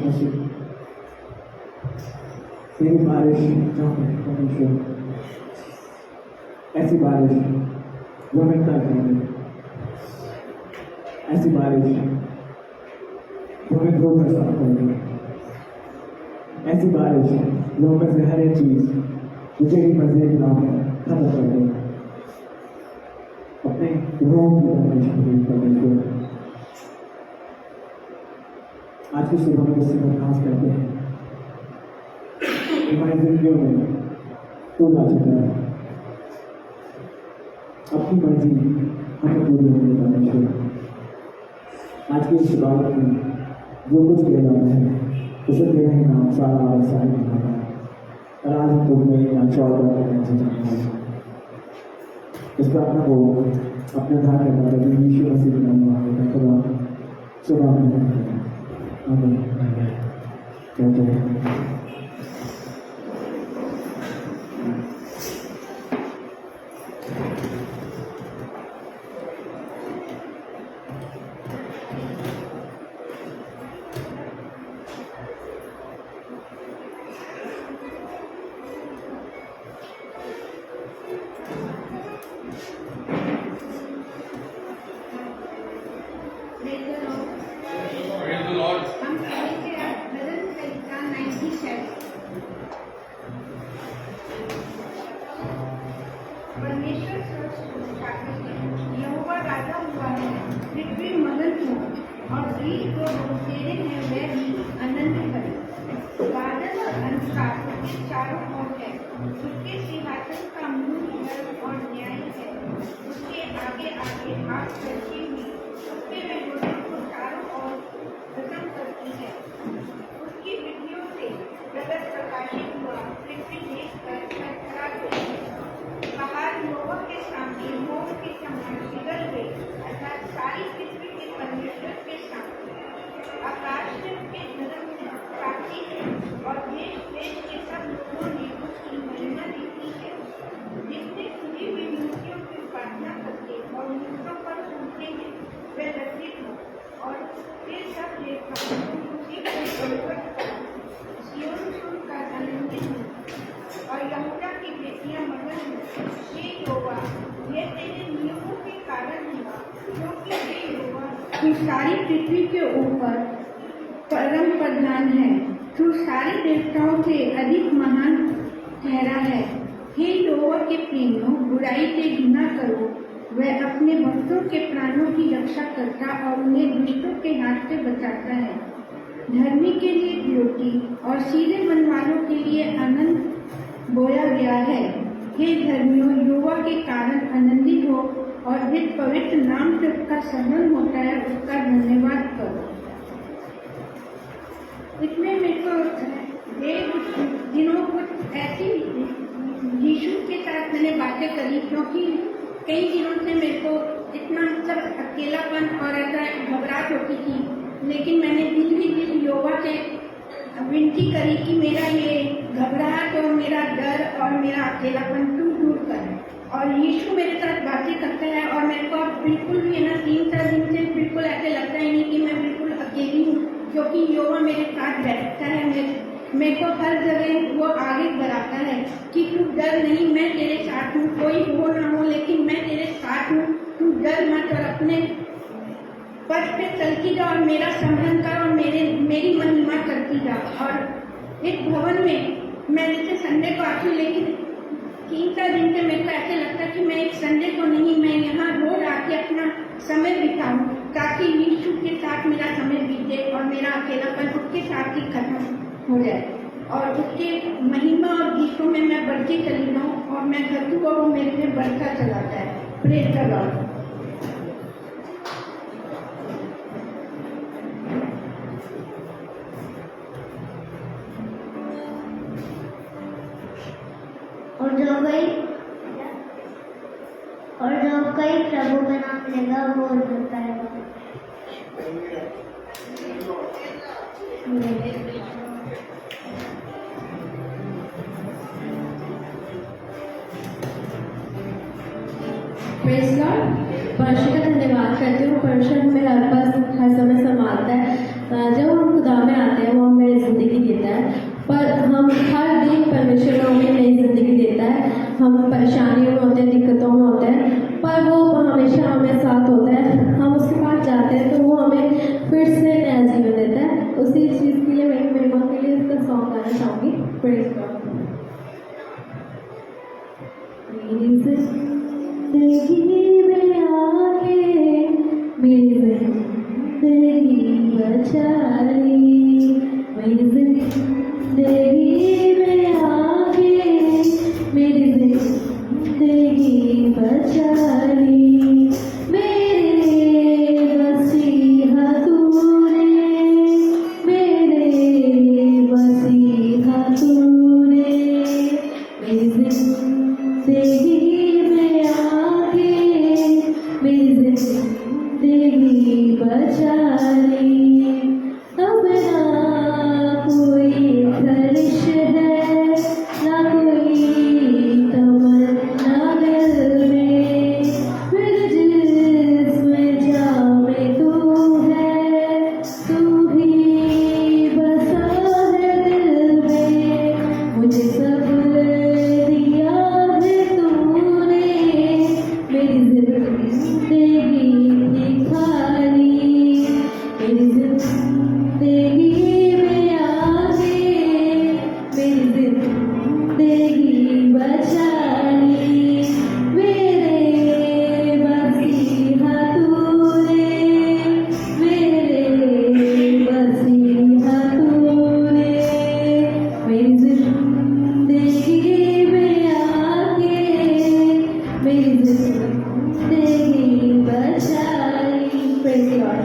मसीह, तेरी बारिश परमेश्वर, ऐसी बारिश जो हमें तक नहीं, ऐसी बारिश जो हमें धो कर साफ कर दे, ऐसी बारिश जो हमें से हर एक चीज मुझे ही मजे के नाम है खत्म कर दे, अपने रोम की परमेश्वर। आज की सुबह में इससे बर्खास्त करते हैं, हमारी जिंदगियों में तू ला चुका है, अपनी मर्जी हमें पूरी होने का परमेश्वर। आज की इस इबादत में जो कुछ किया जाता है उसे तेरा ही नाम सारा और सारी बनाता है, और आज हम तुम्हें यहाँ चौदह करना चाहते हैं। इस प्रार्थना को अपने धार करना है यीशु मसीह के नाम में खुदा सुबह में आमीन कहते हैं। सारी पृथ्वी के ऊपर परम प्रधान है, तू सारे देवताओं से अधिक महान ठहरा है। हे यहोवा के प्रेमियों, बुराई से घृणा करो, वह अपने भक्तों के प्राणों की रक्षा करता और उन्हें दुष्टों के हाथ से बचाता है। धर्मी के लिए ज्योति और सीधे मन वालों के लिए आनंद बोया गया है। हे धर्मियों, यहोवा के कारण आनंदित हो और जिस पवित्र नाम से उसका स्मरण होता है उसका धन्यवाद करो। इसमें मेरे को एक दिनों कुछ ऐसी यीशु के साथ मैंने बातें करी, क्योंकि कई दिनों से मेरे को इतना मतलब अकेलापन और ऐसा घबराहट होती थी, लेकिन मैंने दिल ही दिल यहोवा से विनती करी कि मेरा ये घबराहट और मेरा डर और मेरा अकेलापन तू दूर कर। और यीशु मेरे साथ बातें करता है और मेरे को बिल्कुल भी है ना 3-4 दिन से बिल्कुल ऐसे लगता ही नहीं कि मैं बिल्कुल अकेली हूँ, क्योंकि यहोवा मेरे साथ बैठता है। मेरे को हर जगह वो आगे बढ़ाता है कि तू डर नहीं, मैं तेरे साथ हूँ, कोई हो ना हो लेकिन मैं तेरे साथ हूँ, तू डर मत और अपने पथ पे चलती जा और मेरा स्मरण कर और मेरी महिमा करती जा। और इस भवन में मैं जैसे संडे को आती हूँ, लेकिन 3-4 दिन से मेरे को ऐसे लगता है कि मैं एक संडे को नहीं, मैं यहाँ रोज आके अपना समय बिताऊं ताकि यीशु के साथ मेरा समय बीते और मेरा अकेलापन उसके साथ ही खत्म हो जाए और उसके महिमा और गीतों में मैं बढ़ती चली जाऊँ और मैं घटू और वो मेरे में बढ़ता चलाता है। Praise the Lord. और जो कई प्रभु का नाम लेगा वो होता है। Praise Lord. परमेश्वर का धन्यवाद करती हूँ। परमेश्वर हमें हर समय संभालता है। जब हम खुदा में आते हैं वो हमें मेरी जिंदगी बचा ली, मेरी जिंदगी में आके मेरी जिंदगी बचा ली, मेरे मसीहा तूने, मेरे मसीहा तूने मेरी जिंदगी में आके मेरी जिंदगी बचा ली। अब ना कोई खलिश है, ना कोई तमन्ना दिल में, फिर जिसमें जामे तू है, तू ही बसा है दिल में। मुझे सब दिया है तूने, मेरी जिंदगी निखारी, मेरी जिंदगी में आके मेरी जिंदगी बचा ली, मेरे मसीहा तूने, मेरे मसीहा तूने मेरी जिंदगी में आके मेरी जिंदगी बचा ली। Praise God.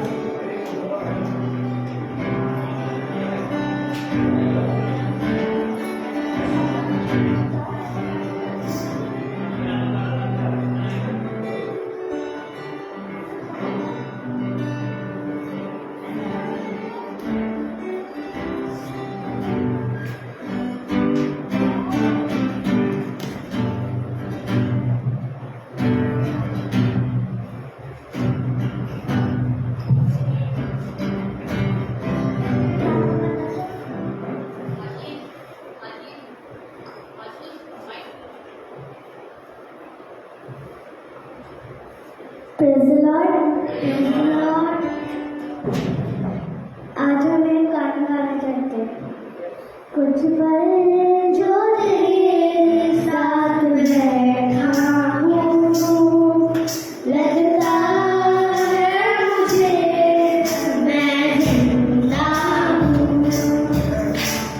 Praise the Lord. Praise the Lord. आज हम एक गाना गाना चाहते हैं। कुछ पल जो तेरे साथ बैठा हूँ, लगता है मुझे मैं जिंदा हूँ।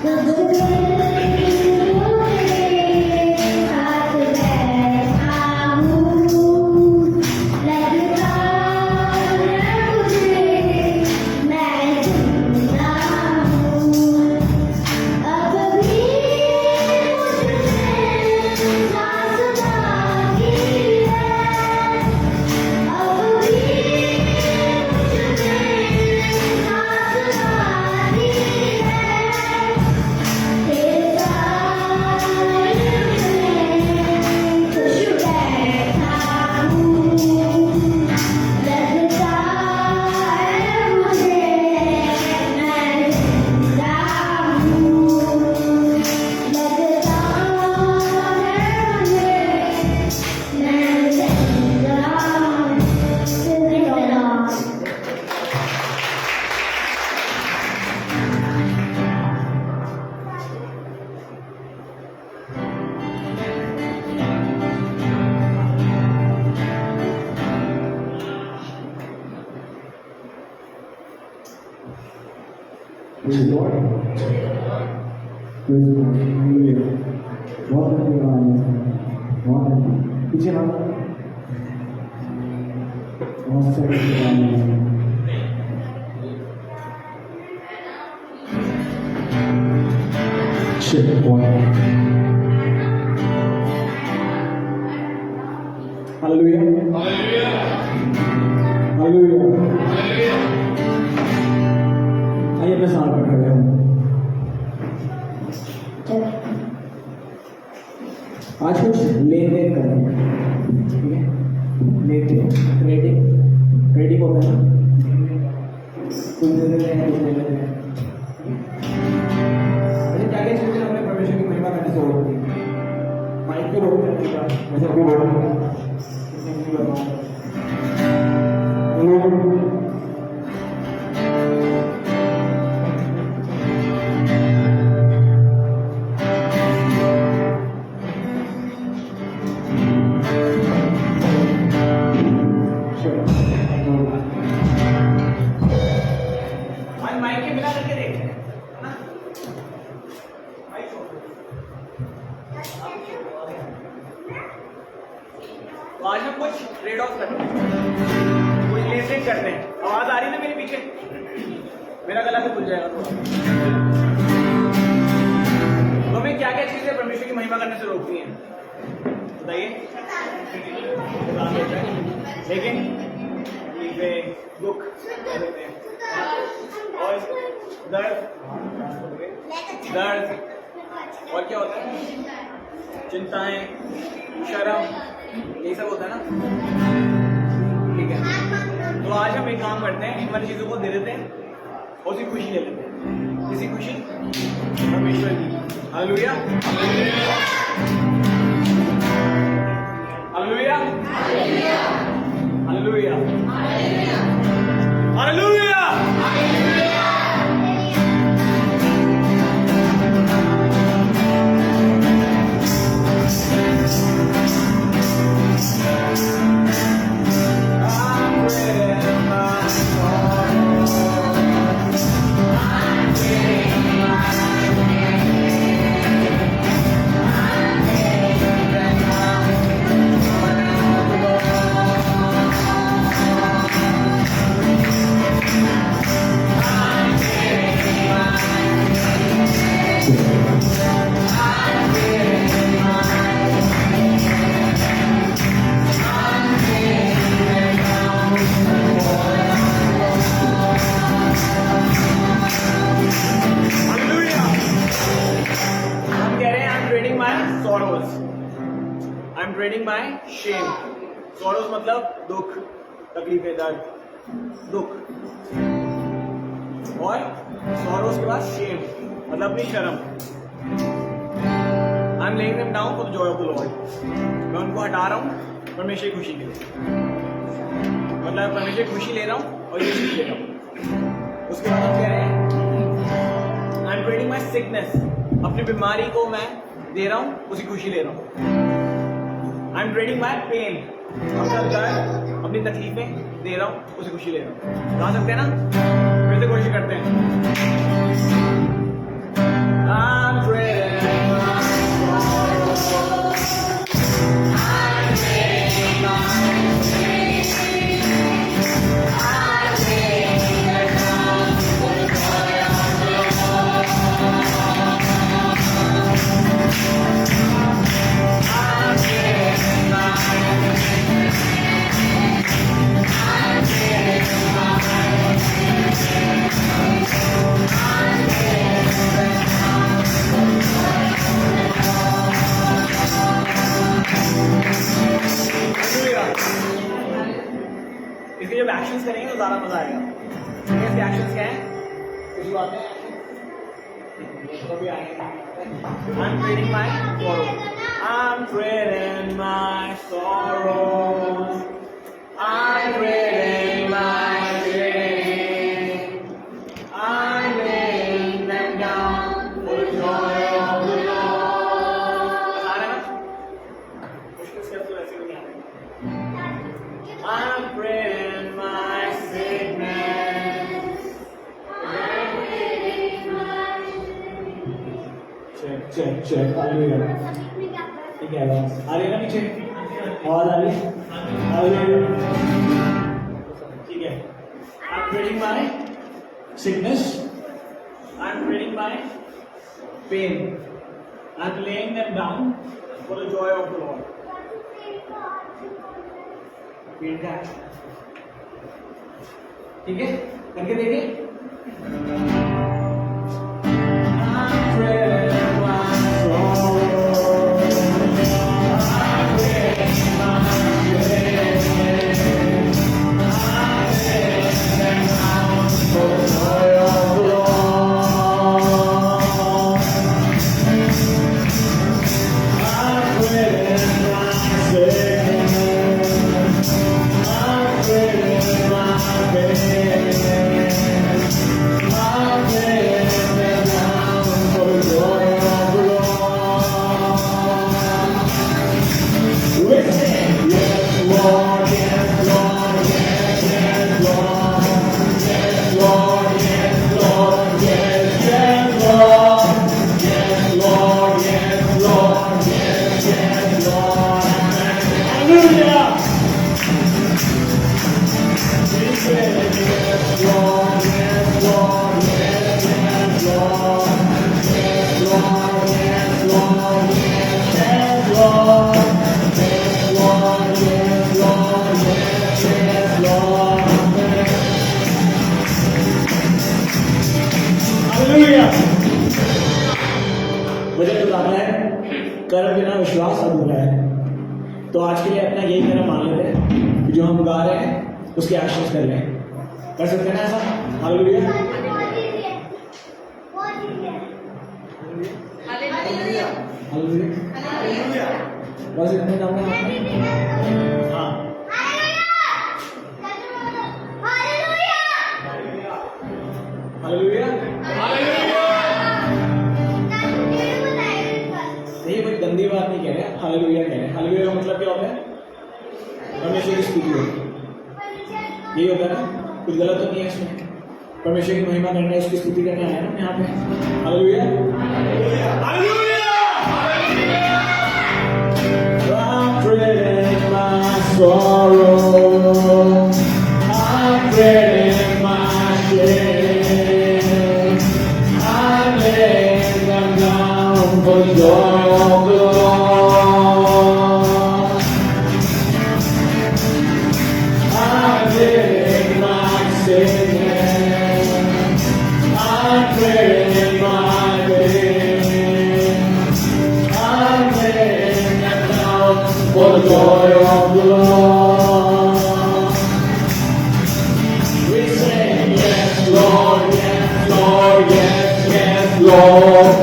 कुछ पल जो तेरे साथ बैठा हूँ, लगता है मुझे मैं जिंदा हूँ। अब भी मुझे सांस बाकी है, अब भी मुझे सांस बाकी है। तेरे साथ मैं खुश बैठा हूँ, लगता है मुझे मैं जिंदा हूँ, लगता है मुझे मैं जिंदा हूँ। Praise the Lord. Praise the Lord. Hallelujah. बहुत बढ़िया गाना है, बहुत बढ़िया। पीछे ना बहुत सारे गाने हैं। Check one. Hallelujah. Hallelujah. आइए अपने साथ में खड़े हैं। आज कुछ लेन देन करेंगे, ठीक है? ट्रेडिंग होता है ना, कुछ दे देते हैं, कुछ ले लेते हैं। अरे क्या क्या चीजें हमने परमेश्वर की महिमा करने से होती है। माइक पे रोकते हैं, वैसे अभी बोलूँगा, किसी को बताऊँ। नहीं मिला करके देखते हैं ना। तो आज हम कुछ ट्रेड ऑफ करते हैं, कुछ लेन करते हैं। आवाज आ रही है ना मेरे पीछे? मेरा गला तो खुल जाएगा थोड़ा। तो हमें क्या क्या चीजें परमेश्वर की महिमा करने से रोकती हैं बताइए? लेकिन दुख और दर्द और क्या होता है? चिंताएं, शर्म, ये सब होता है ना। ठीक है, तो आज हम एक काम करते हैं, इन वाली चीजों को दे देते हैं और उसकी खुशी ले लेते हैं। किसी खुशी परमेश्वर की। Hallelujah, hallelujah, hallelujah, hallelujah. Trading by shame. Sorrows मतलब दुख, तकलीफें, दर्द, दुख। और सॉरोज के बाद शेम मतलब अपनी शर्म। I am laying them down for the Joy of the Lord. मैं उनको हटा रहा हूँ परमेश्वर की खुशी के लिए, मतलब परमेश्वर की खुशी ले रहा हूँ और ये खुशी ले रहा हूँ। उसके बाद हम कह रहे हैं आई एम ट्रेडिंग माई सिकनेस। अपनी बीमारी को मैं दे रहा हूँ, उसकी खुशी ले रहा हूँ। I am trading my pain. अपना दर्द, अपनी तकलीफें दे रहा हूँ, उसे खुशी ले रहा हूँ। गा सकते हैं ना? फिर से कोशिश करते हैं। I'm trading my sorrow. I'm trading my pain. I'm trading them down for the joy of the Lord. I'm trading my pain. I'm trading my pain. I'm trading them down for the joy of the Lord. इसके जब actions करेंगे तो ज्यादा मजा आएगा। इसके actions क्या है? कुछ बातें I'm trading my sorrow. I'm trading my sorrows. I'm trading my pain. I'm laying them down for the joy of the Lord. आ रहा है ना? मुश्किल स्टेप तो ऐसे नहीं आ रहे। I'm trading my sickness. check hallelujah. ठीक है, बस आ रही है ना पीछे? आवाज आ रही है? हालेलुया। ठीक है, I'm trading my sickness. I'm trading my pain. I'm laying them down for the joy of the Lord. Pain का action. ठीक है, करके देखिए। I'm trading my sorrow. I'm trading my pain. I'm laying them down for the joy of the Lord. I'm trading my sickness. I'm trading my pain. I'm कर्म बिना विश्वास अधूरा है। तो आज के लिए अपना यही कर्म मान लेते हैं कि जो हम गा रहे हैं उसके एक्शंस कर लें। कर सकते हैं ना ऐसा? हालेलुया। हालेलुया। बस इतने नाम है। हाँ हालेलुया। नहीं कोई गंदी बात नहीं कह रहे, हालेलुया कह रहे हैं। हालेलुया का मतलब क्या होता है? परमेश्वर की स्तुति होती है, यही होता है ना? कुछ गलत तो नहीं है इसमें। परमेश्वर की महिमा करना है, उसकी स्तुति करने आया ना यहाँ पे। Hallelujah. Hallelujah. I'm trading my sorrow, I'm trading my shame, I'm laying them down for joy of the Lord. I'm trading my sin, I'm trading my pain, I'm laying them down for the joy of the Lord. We sing yes Lord, yes Lord, yes, yes Lord.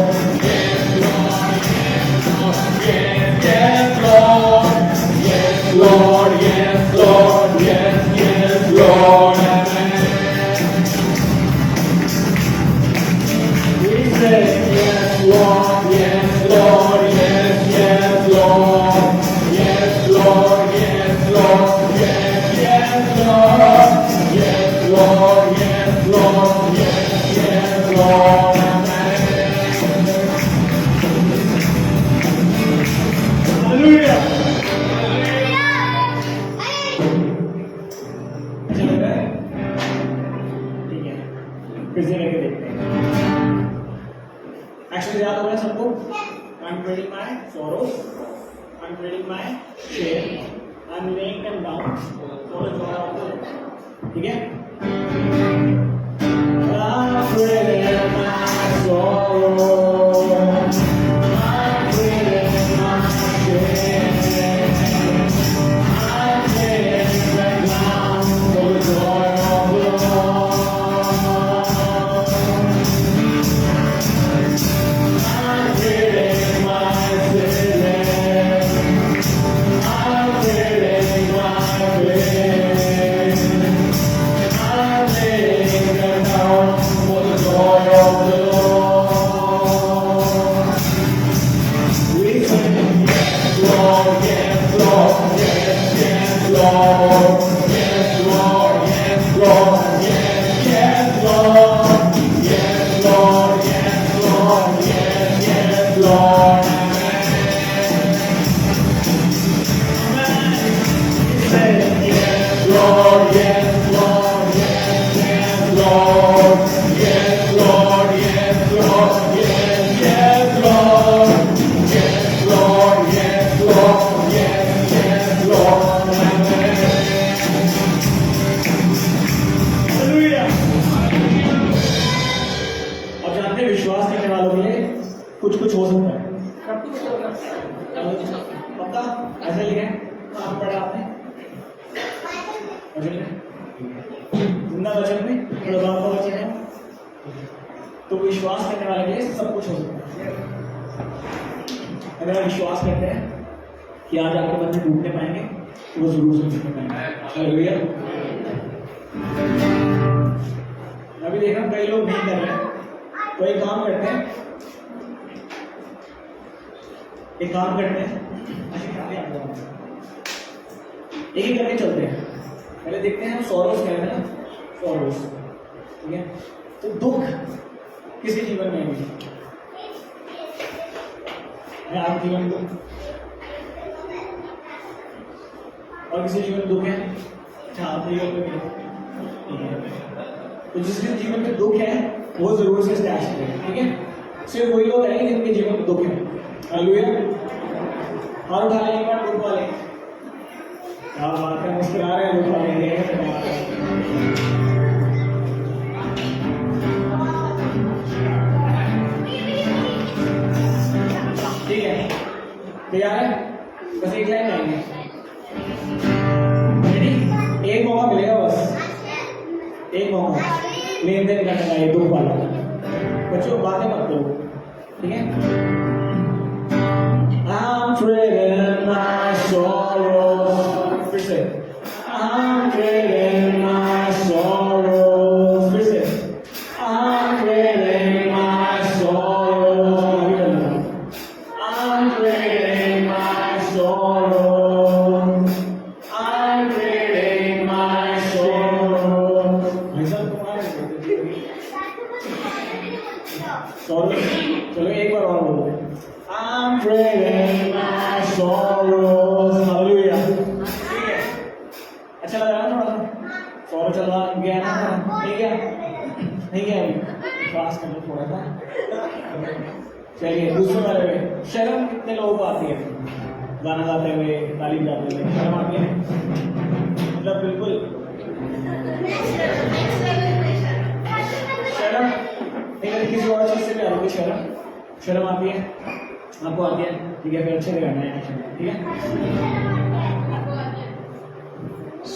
Yes Lord, yes Lord, yes Lord, yes Lord, yes, yes Lord, amen. We sing yes Lord, yes Lord, yes, yes Lord. Yes Lord, yes Lord, yes, yes Lord. Yes Lord, yes Lord, yes, yes Lord, amen. Hallelujah. अच्छा लग रहा है? ठीक है, फिर से करके देखते हैं। एक्शन याद हो रहा है सबको? I'm trading my sorrows, I'm trading my shame, I'm laying them down for the joy of the Lord. ठीक है? I'm trading my sorrow, I'm trading my shame, I'm laying them down for the joy of the Lord. I'm trading my sin, I'm trading my pain, I'm laying them down for the joy of the Lord. We sing yes Lord, yes Lord, yes, yes Lord, yes Lord, yes Lord, yes, yes Lord, yes Lord, yes Lord, yes, yes Lord, amen. Say yes Lord, yes Lord, yes, yes Lord, yes Lord, yes Lord, yes, yes Lord, yes Lord, yes Lord, yes, yes Lord, amen. Hallelujah. अब जानते हैं विश्वास करने वालों के लिए कुछ कुछ हो सकता है। पक्का ऐसे लिखे कहाँ पढ़ा आपने? वचन में, जिंदा वचन में, प्रभाव का वचन है। तो विश्वास करने वाले के लिए सब कुछ हो सकता है। अगर आप विश्वास करते हैं कि आज आपके बच्चे डूबने पाएंगे तो वो जरूर से सीखने पाएंगे। हालेलुया। अभी देख रहा हूँ कई लोग नहीं कर रहे हैं, तो एक काम करते हैं, एक ही करके चलते हैं। पहले देखते हैं हम सॉरोस कह रहे हैं ना, सॉरोस, ठीक है? तो दुख किसी जीवन में नहीं है, आपके जीवन में दुख और किसी जीवन में दुख है। अच्छा, आपके जीवन में नहीं, तो जिसके जीवन में दुख है वो जरूर से स्टैश करें, ठीक है? सिर्फ वही लोग हैं जिनके जीवन में दुख है। हालेलुया। और उठा लें एक बार दुख वाले। क्या बात है, मुस्कुरा रहे हैं दुख वाले। ठीक है, लेन देन करने का ये दुख वाला। बच्चों बातें मत करो, ठीक है? I'm trading my sorrows, फिर से I'm trading my sorrows, फिर से I'm trading my sorrows, I'm trading my sorrows, I'm trading my sorrows। भाई साहब तुम्हारे sorrows, चलो एक बार और बोलो। I'm trading my sorrows, hallelujah। ठीक है, अच्छा लग रहा है थोड़ा सा? सॉरो चल रहा गया ना? नहीं गया? नहीं गया अभी? फास्ट कर लो थोड़ा सा। चलिए दूसरे वाले में शर्म कितने लोगों को आती है? गाना गाते हुए, तालीम गाते हुए शर्म आती है? मतलब बिल्कुल शर्म नहीं आती, किसी और चीज से भी आती है शर्म? शर्म आती है? आपको आती है? ठीक है, फिर अच्छे से करना है, ठीक है?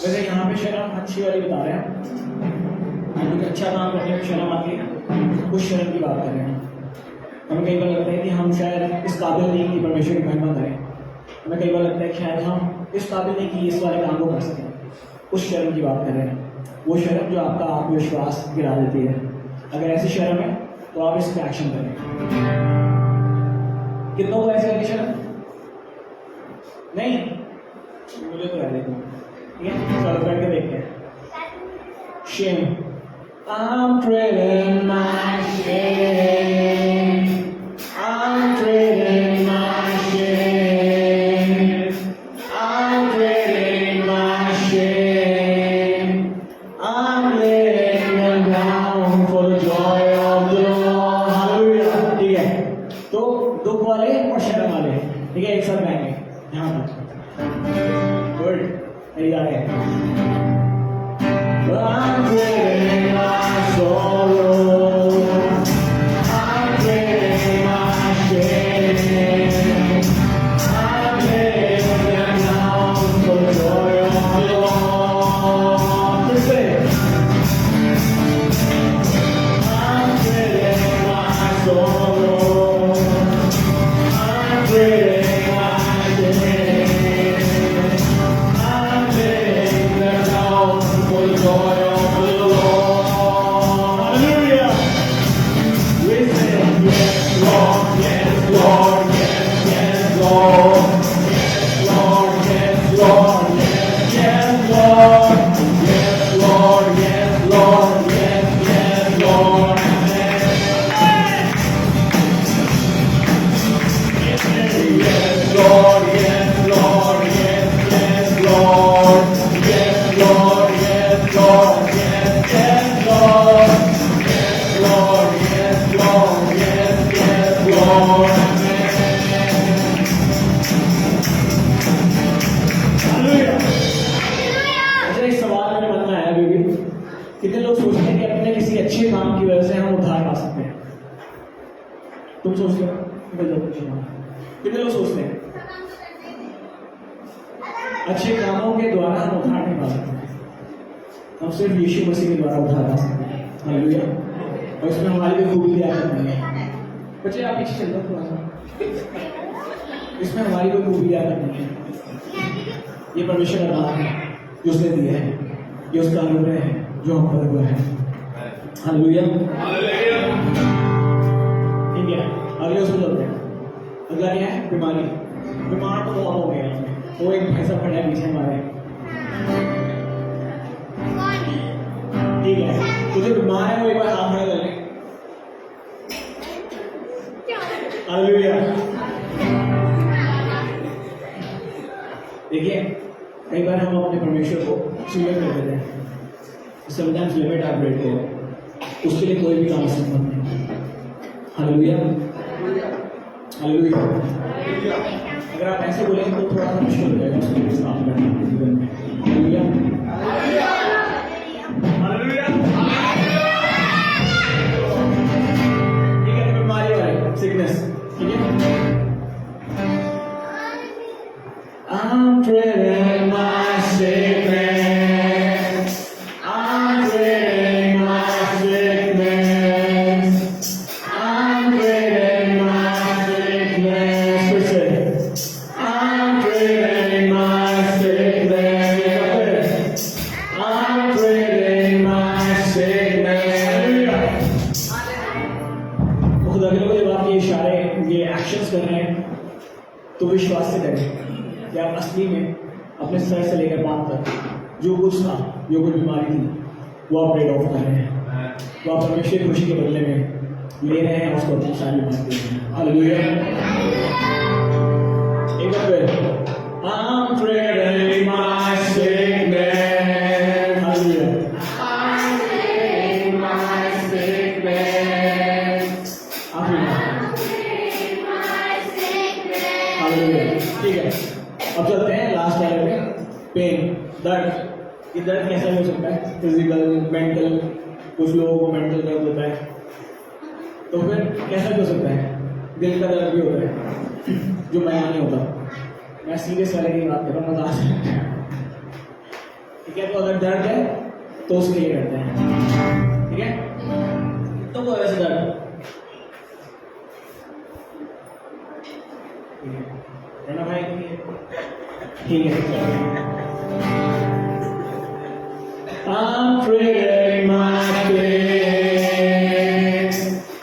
वैसे यहाँ पे शर्म अच्छी वाली बता रहे हैं, क्योंकि अच्छा काम करने में शर्म आती है, उस शर्म की बात कर रहे हैं। हमें कई बार लगता है कि हम शायद इस काबिल नहीं कि परमेश्वर की महिमा करें। हमें कई बार लगता है कि शायद हम इस काबिल नहीं कि इस वाले काम को कर सकें। उस शर्म की बात कर रहे हैं, वो शर्म जो आपका आत्मविश्वास गिरा देती है। अगर ऐसी शर्म है तो आप इस पर एक्शन करें। कितनों को ऐसे लगी शर्म? नहीं, मुझे तो रहने दो, ठीक है? चलो बैठ के देखते हैं। Shame. I'm trading my shame. I'm trading my shame. I'm trading my shame. I'm laying them down for the joy of the Lord. Hallelujah. ठीक है? तो दुख वाले और शर्म वाले, ठीक है, एक साथ गाएंगे यहाँ पर। गुड, मेरी याद है। I'm trading my sorrows, I'm trading my shame, I'm laying them down for the joy of the Lord. Let's say, I'm trading my sorrows, I'm trading my shame, I'm laying them down for the joy of the Lord. Hallelujah. We say yes, Lord, yes, Lord, yes, yes, Lord, yes, Lord, yes, Lord, yes, yes, Lord, yes, Lord, yes, Lord, yes, yes, Lord. Yes, Lord, yes, Lord, yes, yes, Lord, yes, Lord, yes, Lord, yes, yes, Lord, yes, Lord, yes, Lord, yes, yes, Lord. Hallelujah. अच्छा, एक सवाल मेरे मन में आया अभी भी। कितने लोग सोचते हैं कि अपने किसी अच्छे काम की वजह से हम उद्धार पा सकते हैं? तुम सोचते हो? कितने लोग सोचते हैं अच्छे कामों के द्वारा हम उद्धार नहीं पा सकते? हम सिर्फ यीशु मसीह के द्वारा उद्धार पा सकते हैं। हालेलुया। और इसमें हमारी कोई खूबी की आदत नहीं है। बच्चे आप पीछे चल दो थोड़ा सा। इसमें हमारी कोई खूबी की आदत नहीं है। ये परमेश्वर का दान है जो उसने दिया है, ये उसका अनुग्रह है जो हम पर हुआ है। हालेलुया। ठीक है, अगले उसमें चलते हैं। अगला क्या है? बीमारी। बीमार तो बहुत हो गए हैं। वो एक भैंसा खड़ा है पीछे हमारे, ठीक है? तो जो बीमार है वो एक बार हाथ खड़ा कर ले। हालेलुया। देखिए, कई बार हम अपने परमेश्वर को सीमित कर देते हैं। समटाइम्स लिमिट आवर ब्रेड को, उसके लिए कोई भी काम संभव नहीं। हालेलुया। हालेलुया। अगर आप ऐसे बोलेंगे तो थोड़ा सा मुश्किल हो जाएगा उसके लिए काम करना जीवन में। हालेलुया। हालेलुया। ठीक है, बीमारी वाले सिकनेस, ठीक है? I'm trading my sickness, I'm trading my तो विश्वास से करें कि आप असली में अपने सर से लेकर पांव तक जो कुछ था, जो कुछ बीमारी थी, वो आप रेड ऑफ कर रहे हैं, वो आप परमेश्वर की खुशी के बदले में ले रहे हैं, उसको अपनी सारी मानते हैं। हालेलुया। एक बार I'm trading my sickness. Hallelujah. I'm trading my sickness. Hallelujah. ठीक है, अब चलते हैं लास्ट वाले में। पेन, दर्द। ये दर्द कैसा हो सकता है? Physical, mental. कुछ लोगों को मेंटल दर्द होता है, तो फिर कैसा भी हो सकता है? दिल का दर्द भी होता है जो बयान नहीं होता। मैं सीरियस वाले की बात कर रहा हूँ, मजा आ सकता है। ठीक है, तो अगर दर्द है तो उसके लिए करते हैं। ठीक है, तो वो ऐसे दर्द है ना भाई? ठीक है, I'm trading my pain.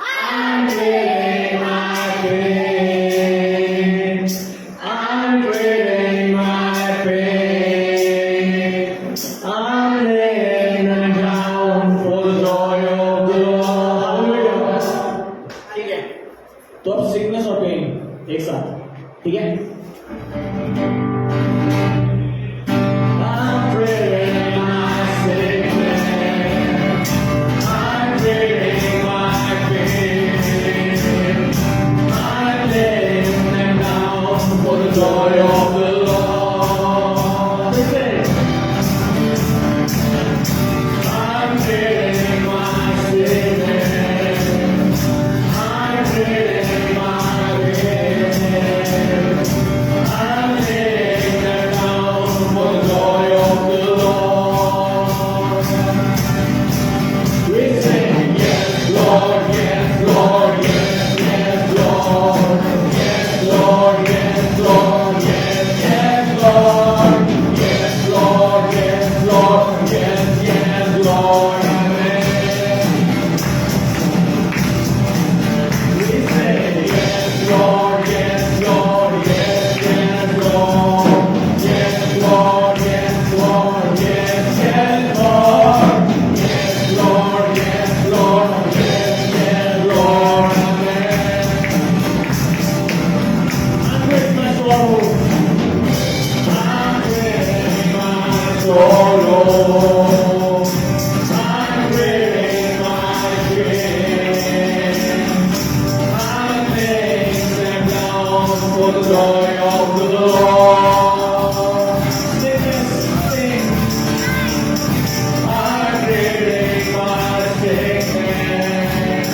I'm trading my pain. I'm trading my pain. I'm laying them down for the joy of the Lord. ठीक है, तो अब सिकनेस और पेन एक साथ। ठीक है, I'm trading my sickness. I'm trading my pain. I'm laying them down for the joy of the Lord. Listen. I'm trading my sickness. I'm trading my pain. I'm laying them down for the joy of the Lord. We sing, yes, Lord, yes, Lord, yes, yes, Lord, yes, Lord, yes, Lord, yes, yes, Lord, yes, Lord, yes, Lord, yes, yes, Lord, amen. We say, yes, Lord, yes, Lord, yes, yes, Lord, yes, Lord, yes, Lord, yes, yes, Lord, yes, Lord, yes, Lord, yes, yes, Lord, amen. I'm with my soul. I'm with my sorrow. I'm with my pain. I'm laying them down for the joy of the Lord. Sing this, sing. I'm trading my sickness.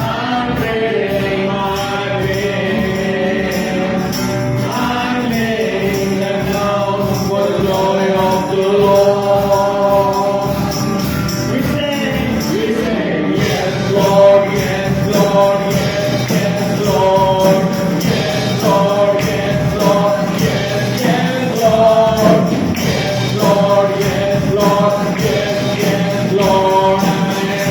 I'm trading my pain. I'm laying them down for the joy of the Lord. We sing, yes, Lord, yes, Lord, yes, yes, Lord, yes, Lord, yes, Lord, yes, yes, Lord, yes, Lord, yes, Lord, yes, yes, Lord, amen.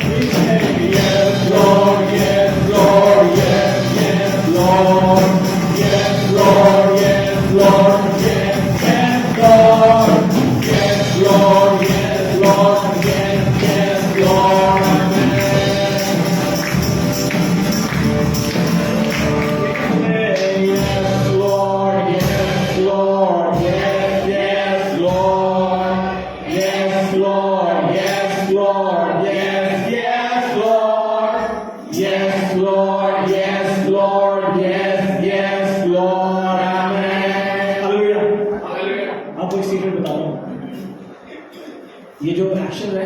We say, yes, Lord, yes, Lord, yes, yes, Lord, yes, Lord, yes, Lord, yes, yes, Lord, yes, Lord, yes, Lord, yes, yes, Lord, amen. Yes, Lord, yes, Lord, yes, yes, Lord, yes, Lord, yes, Lord, yes, yes, Lord, yes, Lord, yes, Lord, yes, yes, Lord, amen. Hallelujah. आपको एक secret बता दूं, ये जो action है,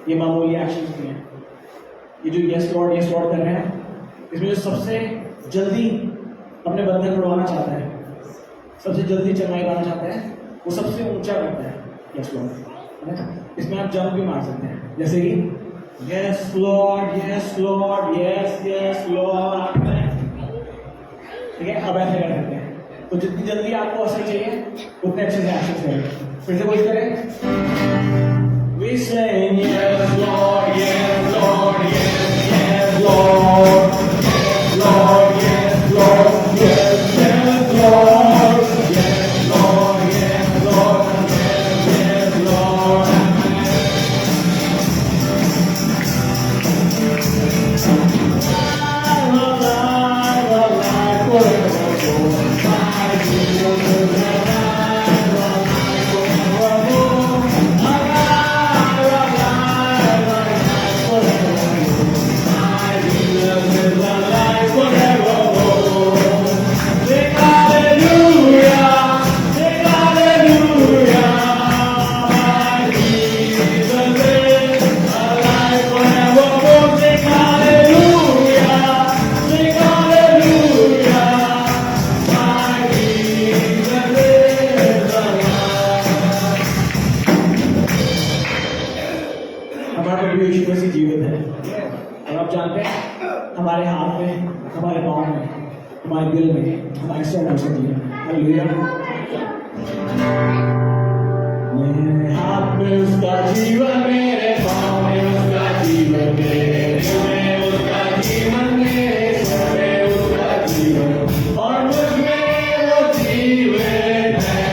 ये मामूली action नहीं है। ये जो यस लॉर्ड कर रहे हैं, इसमें जो सबसे जल्दी अपने बंधन उड़वाना चाहता है, सबसे जल्दी चंगाई पाना चाहता है, वो सबसे ऊंचा करता है यस लॉर्ड, है ना? इसमें आप जंप भी मार सकते हैं, जैसे कि yes Lord, yes Lord, yes yes Lord. ठीक है, अब ऐसे कर सकते हैं। तो जितनी जल्दी आपको असर चाहिए उतने अच्छे से एक्शन करें। फिर से कोशिश करें। We sing yes Lord, yes Lord, yes yes Lord, यीशु मसीह जीवित है। और आप जानते हैं हमारे हाथ में, हमारे पाँव में, हमारे दिल में, हमारे सब हो सकती है। हालेलुया। मेरे हाथ में उसका जीवन, मेरे पाँव में उसका जीवन, मेरे दिल में उसका जीवन, मेरे सर में उसका जीवन, और मुझ में वो जीवन है।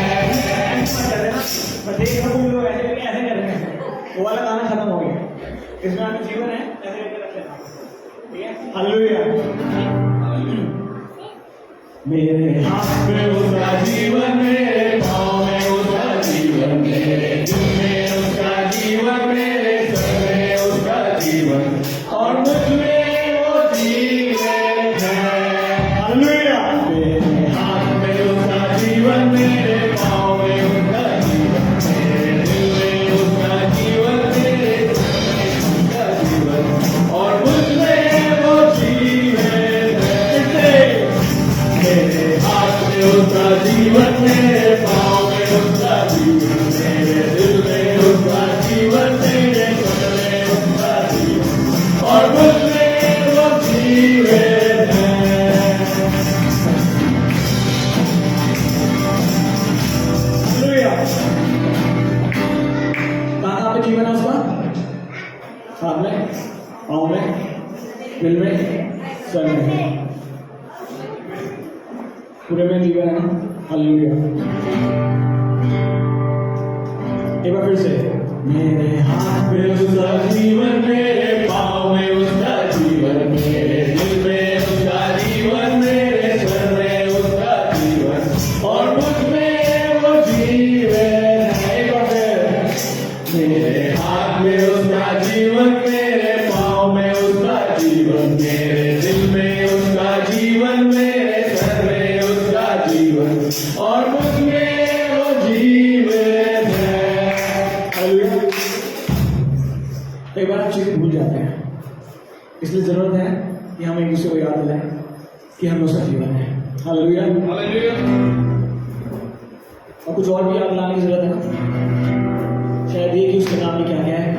मैं देख रहा हूँ लोग ऐसे कर रहे हैं, वो वाला गाना खत्म हो गया। इसमें आपका जीवन है, ऐसे करके रख लेना, ठीक है? हालेलुया। मेरे हाथ में उसका जीवन, मेरे पाँव में उसका जीवन, मेरे दिल में उसका जीवन, मेरे सर में उसका जीवन, और मुझ में वो जीवन है। हालेलुया। मेरे हाथ में उसका जीवन, मेरे पाँव में उसका जीवन, मेरे दिल में उसका जीवन, मेरे सर में उसका जीवन, और मुझ में वो जीवन है। मेरे हाथ में उसका जीवन, मेरे पाँव में उसका जीवन, मेरे दिल में उसका जीवन, मेरे सर में उसका जीवन, और मुझ में वो जीवन है। हालेलुया। कहाँ पे जीवन है उसका? हाथ में, पाँव में, दिल में, सर में, पूरे में जीवन है। हालेलुया। एक बार फिर से, मेरे हाथ में उसका जीवन, मेरे पाँव में उसका जीवन, मेरे दिल में उसका जीवन, मेरे सर में उसका जीवन, और मुझ में वो जीवन है। एक बार फिर, मेरे हाथ में उसका जीवन, मेरे पाँव में उसका जीवन, मेरे दिल में उसका जीवन, मेरे सर में उसका जीवन, और मुझ में वो जीवन है। हालेलुया। कई बार हम चीजें भूल जाते हैं, इसलिए जरूरत है कि हम एक दूसरे को याद दिलाएं कि हम उसका जीवन है। हालेलुया। और कुछ और भी याद लाने की जरूरत है ना, शायद ये कि उसके नाम में क्या क्या है।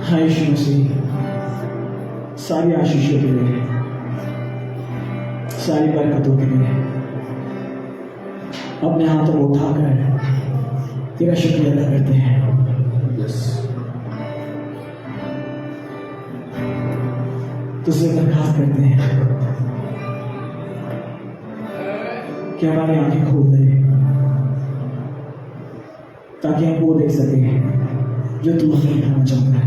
हाँ यीशु मसीह, सारी आशीषों के लिए, सारी बरकतों के लिए अपने हाथों को उठाकर तेरा शुक्रिया अदा करते हैं। तुझसे दरखास्त करते हैं कि हमारी आंखें खोल दे ताकि हम वो देख सकें जो तू हमें दिखाना चाहता है।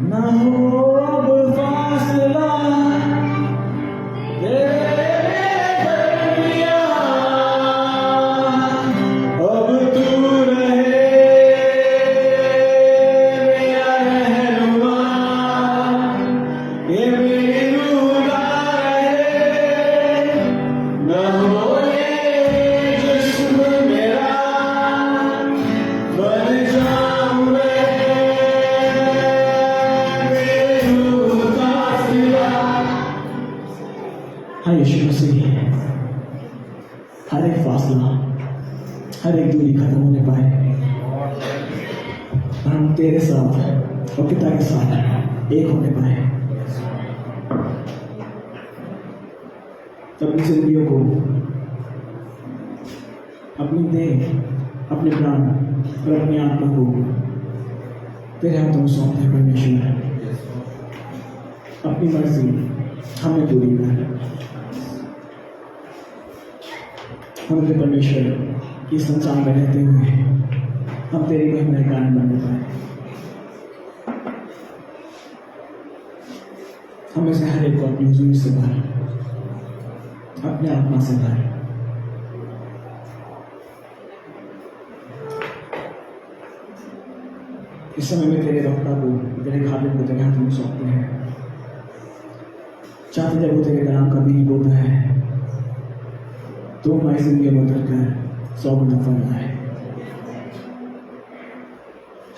ना हो अब फासला हाँ यीशु मसीह, हर एक फासला, हर एक दूरी खत्म होने पाए और हम तेरे साथ और पिता के साथ एक होने पाए। तो अपनी जिंदगियों को, अपनी देह, अपने प्राण और अपनी आत्मा को तेरे हाथों में सौंपते हैं परमेश्वर। अपनी मर्जी हमें पूरी कर। हम तेरे परमेश्वर इस संसार में रहते हुए हम तेरी महिमा का कारण बनने पाए। हमें से हर एक को अपनी हुजूरी से भर, अपने आत्मा से भर। इस समय में तेरे वक्ता को, तेरे खादिम को तेरे हाथों में सौंपते हैं। चाहते जब वो तेरे कलाम का बीज बोता है तो हमारी जिंदगी में उतर कर 100 गुना फल आए।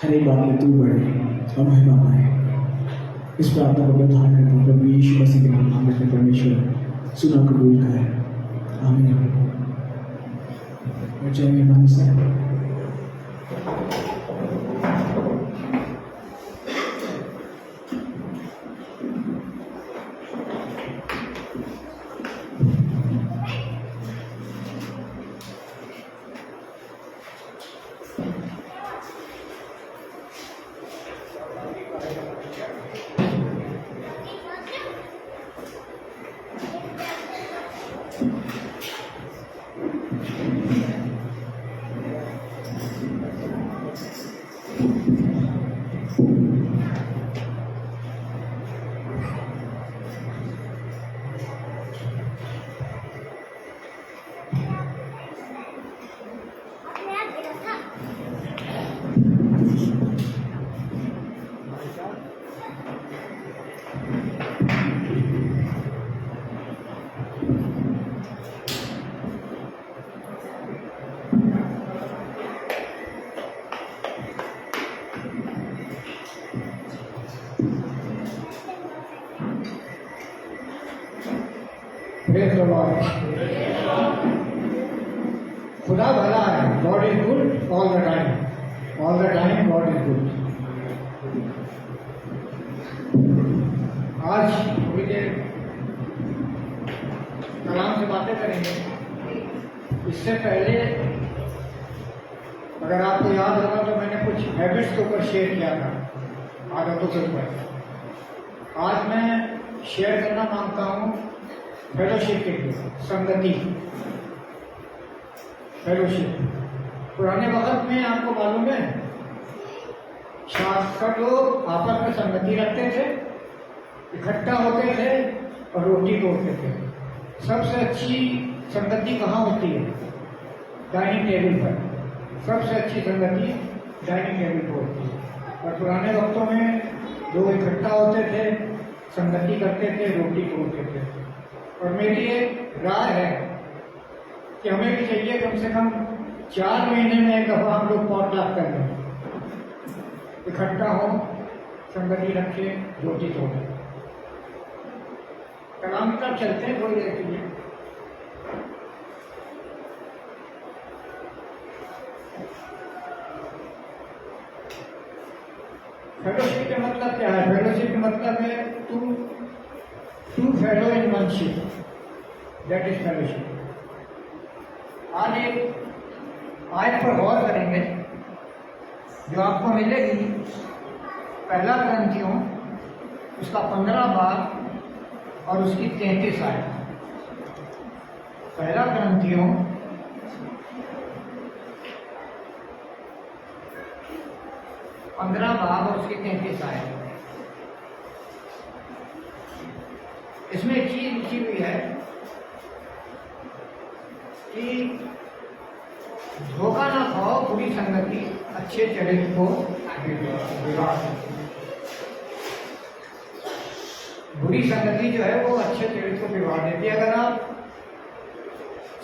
हर एक बात में तू बढ़े और महिमा पाए। इस प्रार्थना को प्रधान करता हूँ प्रभु यीशु मसीह के नाम में परमेश्वर सुना कबूल करे। आमीन। और जय मेहमान से Praise the Lord. खुदा भला है, God is good all the time. All the time God is good. आज थोड़ी देर कलाम से बातें करेंगे। इससे पहले अगर आपको याद होगा तो मैंने कुछ हैबिट्स के ऊपर शेयर किया था, आदतों के ऊपर। आज मैं शेयर करना मांगता हूँ फेलोशिप के लिए, संगति, फेलोशिप। पुराने वक्त में आपको मालूम है शास्त्र लोग आपस में संगति रखते थे, इकट्ठा होते थे और रोटी तोड़ते थे। सबसे अच्छी संगति कहाँ होती है? डाइनिंग टेबल पर। सबसे अच्छी संगति डाइनिंग टेबल पर होती है। और पुराने वक्तों में लोग इकट्ठा होते थे, संगति करते थे, रोटी तोड़ते थे। और मेरी एक राय है कि हमें भी चाहिए कम से कम 4 महीने में एक दफा हम लोग पॉटलक कर लें, इकट्ठा हो, संगति रखे, रोटी तोड़े। कलाम की तरफ चलते हैं थोड़ी देर के लिए। फेलोशिप का मतलब क्या है? फेलोशिप का मतलब है two fellow in one ship, that is fellowship. आज एक आयत पर गौर करेंगे जो आपको मिलेगी पहला ग्रंथियों उसका 15 बाब और उसकी 33 आयत। पहला ग्रंथियों 15 बाब और उसकी 33 आयत। इसमें एक चीज लिखी हुई है कि धोखा ना खाओ, बुरी संगति अच्छे चरित्र को बिगाड़ देती है। बुरी संगति जो है वो अच्छे चरित्र को बिगाड़ देती है। अगर आप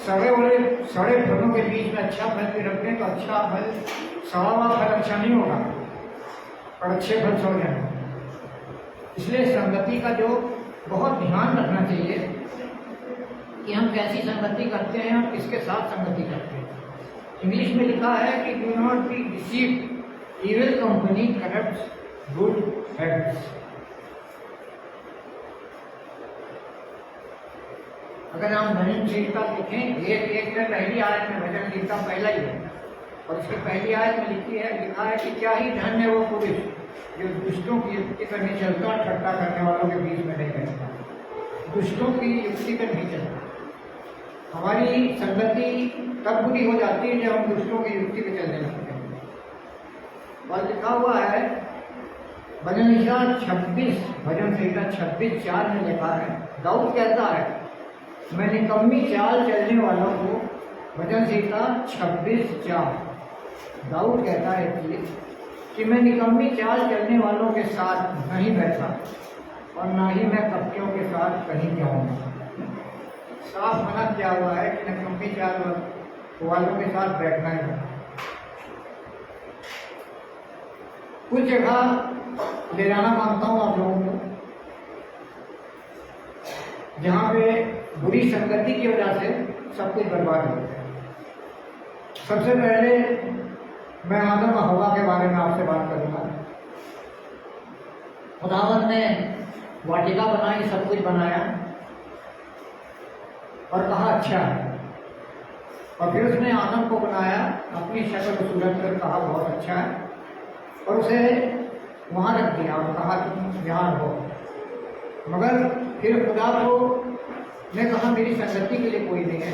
सड़े फलों के बीच में अच्छा फल भी रखते हैं तो अच्छा फल, सड़ा हुआ फल अच्छा नहीं होगा और अच्छे फल सड़ जाएंगे। इसलिए संगति का जो बहुत ध्यान रखना चाहिए कि हम कैसी संगति करते हैं और किसके साथ संगति करते हैं। इंग्लिश में लिखा है कि do not be deceived, evil company corrupts good habits. अगर हम भजन गीता देखें, एक में पहली आयत में भजन गीता पहला ही है और इसकी पहली आयत में लिखा है कि क्या ही धन्य है वो पुरुष जो दुष्टों की युक्ति पर नहीं चलता और ठट्टा करने वालों के बीच में नहीं रहता। दुष्टों की युक्ति पर नहीं चलता। हमारी संगति तब बुरी हो जाती है जब हम दुष्टों की युक्ति पे चलने लगते हैं। और लिखा हुआ है भजन संहिता 26:4 में लिखा है, दाऊद कहता है मैं निकम्मी चाल चलने वालों को, भजन संहिता 26:4 दाऊद कहता है कि मैं निकम्मी चाल चलने वालों के साथ नहीं बैठा और ना ही मैं कपटियों के साथ कहीं जाऊंगा। साफ मना किया हुआ है कि निकम्मी चाल वालों के साथ बैठना ही। कुछ जगह ले जाना मानता हूँ आप लोगों को जहाँ पे बुरी संगति की वजह से सब कुछ बर्बाद हो गया। सबसे पहले मैं आदम और हवा के बारे में आपसे बात करूंगा। खुदावंद ने वाटिका बनाई, सब कुछ बनाया और कहा अच्छा है। और फिर उसने आदम को बनाया, अपनी शक्ल और सूरत कर कहा बहुत अच्छा है और उसे वहाँ रख दिया और कहा तुम यहाँ रहो। मगर फिर खुदा को ने कहा मेरी संगति के लिए कोई नहीं है।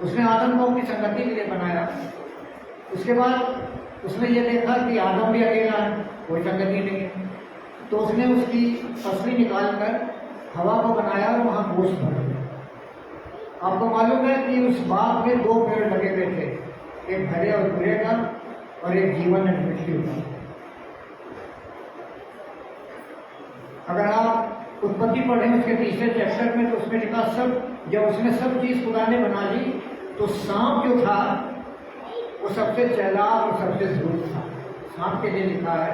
उसने आदम को अपनी संगति के लिए बनाया। उसके बाद उसने ये देखा कि आदम भी अकेला है, कोई संगति नहीं है, तो उसने उसकी फसली निकाल कर हवा को बनाया और वहाँ गोश्त भर दिया। आपको मालूम है कि उस बाग में 2 पेड़ लगे हुए थे, एक भरे और बुरे का और एक जीवन और मृत्यु का। अगर आप उत्पत्ति पढ़ें उसके 3 चैप्टर में तो उसमें लिखा सब, जब उसने सब चीज खुदा ने बना ली तो सांप जो था वो सबसे चालाक और सबसे धूर्त था। सांप के लिए लिखा है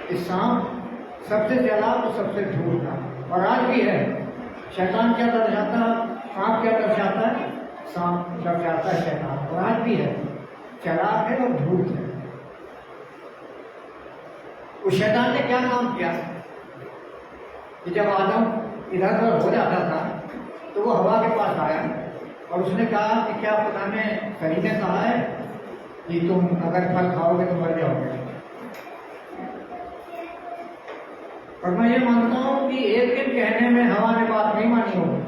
कि सांप सबसे चालाक और सबसे धूर्त था। और आज भी है। शैतान क्या दर्शाता है? सांप क्या दर्शाता है? सांप दर्शाता है शैतान। और आज भी है, चालाक है और धूर्त है। उस शैतान ने क्या काम किया कि जब आदम इधर उधर हो जाता था तो वो हवा के पास आया और उसने कहा कि क्या खुदा ने सही ने कहा है कि तुम अगर फल खाओगे तो मर जाओगे। और मैं ये मानता हूँ कि एक दिन कहने में हवा ने बात नहीं मानी होगी।